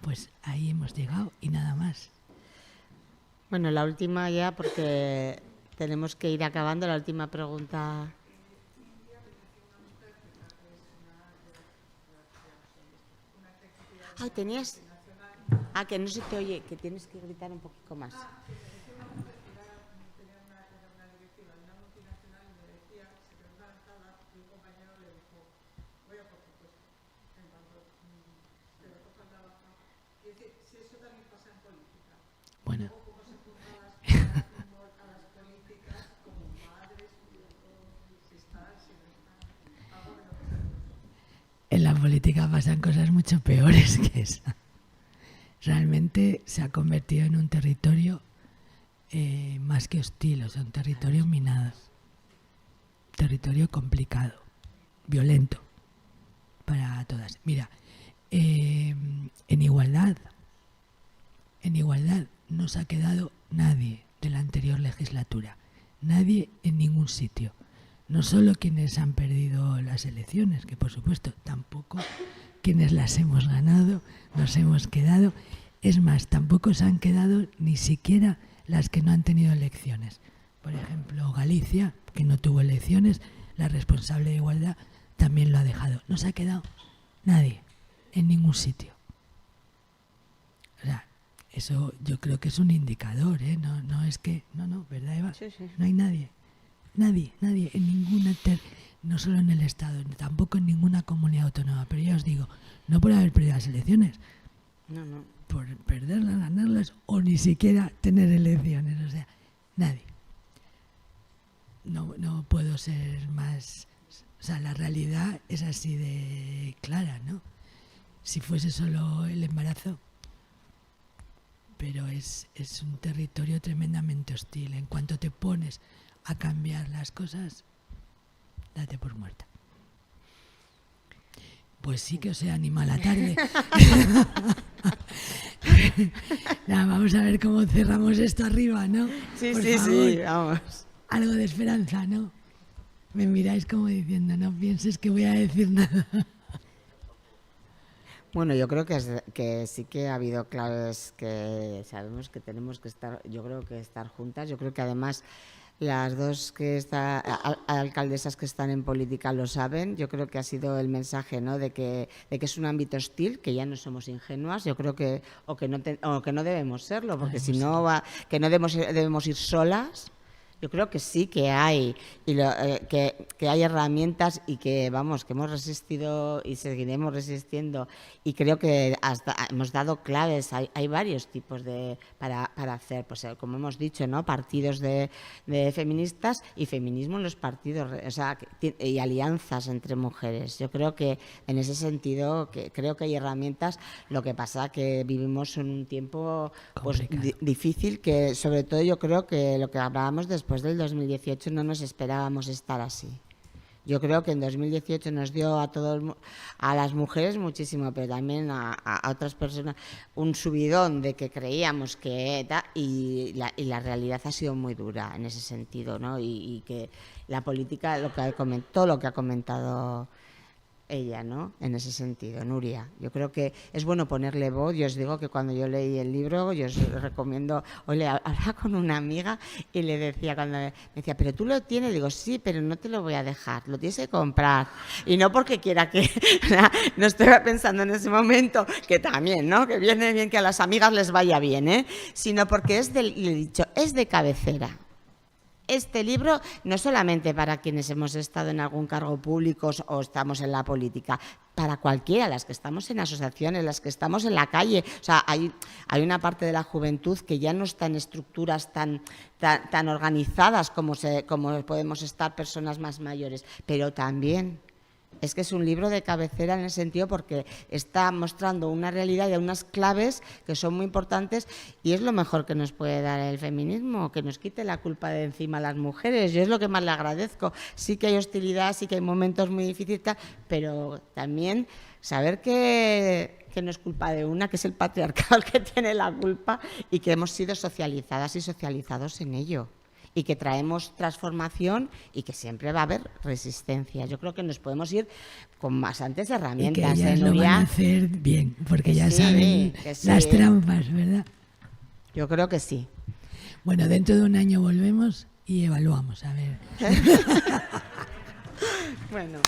Pues ahí hemos llegado y nada más. Bueno, la última ya, porque tenemos que ir acabando, la última pregunta. Ah, tenías... Ah, que no se te oye, que tienes que gritar un poquito más. Bueno. En la política pasan cosas mucho peores que esa. Realmente se ha convertido en un territorio más que hostil, o sea, un territorio minado. Territorio complicado, violento para todas. Mira, en igualdad no se ha quedado nadie de la anterior legislatura, nadie en ningún sitio. No solo quienes han perdido las elecciones, que por supuesto tampoco quienes las hemos ganado, nos hemos quedado. Es más, tampoco se han quedado ni siquiera las que no han tenido elecciones. Por ejemplo, Galicia, que no tuvo elecciones, la responsable de igualdad también lo ha dejado. No se ha quedado nadie en ningún sitio. O sea, eso yo creo que es un indicador, ¿eh? No es que... No, ¿verdad, Eva? Sí, sí. No hay nadie, en ninguna... no solo en el Estado, tampoco en ninguna comunidad autónoma. Pero ya os digo, no por haber perdido las elecciones, No, no. por perderlas, ganarlas o ni siquiera tener elecciones. O sea, nadie. No puedo ser más... O sea, la realidad es así de clara, ¿no? Si fuese solo el embarazo. Pero es un territorio tremendamente hostil. En cuanto te pones a cambiar las cosas, date por muerta. Pues sí que os he animado la tarde. Nada, vamos a ver cómo cerramos esto arriba, ¿no? Sí, Por sí, favor. sí, vamos. Algo de esperanza, ¿no? Me miráis como diciendo, no pienses que voy a decir nada. Bueno, yo creo que sí que ha habido claves que sabemos que tenemos que estar, yo creo que estar juntas. Yo creo que además las dos alcaldesas que están en política lo saben. Yo creo que ha sido el mensaje, ¿no? de que es un ámbito hostil, que ya no somos ingenuas. Yo creo que o que no debemos serlo, porque si no que no debemos ir solas. Yo creo que sí que hay, y que hay herramientas y que, vamos, que hemos resistido y seguiremos resistiendo. Y creo que hasta hemos dado claves, hay varios tipos para hacer, pues como hemos dicho, ¿no? Partidos de feministas y feminismo en los partidos, o sea, y alianzas entre mujeres. Yo creo que en ese sentido, creo que hay herramientas. Lo que pasa que vivimos en un tiempo pues difícil, que sobre todo yo creo que lo que hablábamos después del 2018 no nos esperábamos estar así. Yo creo que en 2018 nos dio a las mujeres muchísimo, pero también a otras personas un subidón de que creíamos que y la realidad ha sido muy dura en ese sentido, ¿no? Y que la política, todo lo que ha comentado ella, ¿no? En ese sentido, Nuria. Yo creo que es bueno ponerle voz. Yo os digo que cuando yo leí el libro, yo os recomiendo, hoy hablaba con una amiga y le decía, cuando me decía, pero tú lo tienes, digo, sí, pero no te lo voy a dejar, lo tienes que comprar. Y no porque quiera que, no estoy pensando en ese momento, que también, ¿no? Que viene bien que a las amigas les vaya bien, ¿eh? Sino porque le he dicho, es de cabecera. Este libro no solamente para quienes hemos estado en algún cargo público o estamos en la política, para cualquiera, las que estamos en asociaciones, las que estamos en la calle. O sea, hay una parte de la juventud que ya no está en estructuras tan organizadas como podemos estar personas más mayores, pero también es que es un libro de cabecera en el sentido porque está mostrando una realidad y unas claves que son muy importantes, y es lo mejor que nos puede dar el feminismo, que nos quite la culpa de encima a las mujeres. Yo es lo que más le agradezco. Sí que hay hostilidad, sí que hay momentos muy difíciles, pero también saber que no es culpa de una, que es el patriarcado el que tiene la culpa, y que hemos sido socializadas y socializados en ello. Y que traemos transformación y que siempre va a haber resistencia. Yo creo que nos podemos ir con bastantes herramientas. Y que ellas lo van a hacer bien, porque ya saben las trampas, ¿verdad? Yo creo que sí. Bueno, dentro de un año volvemos y evaluamos, a ver. Bueno.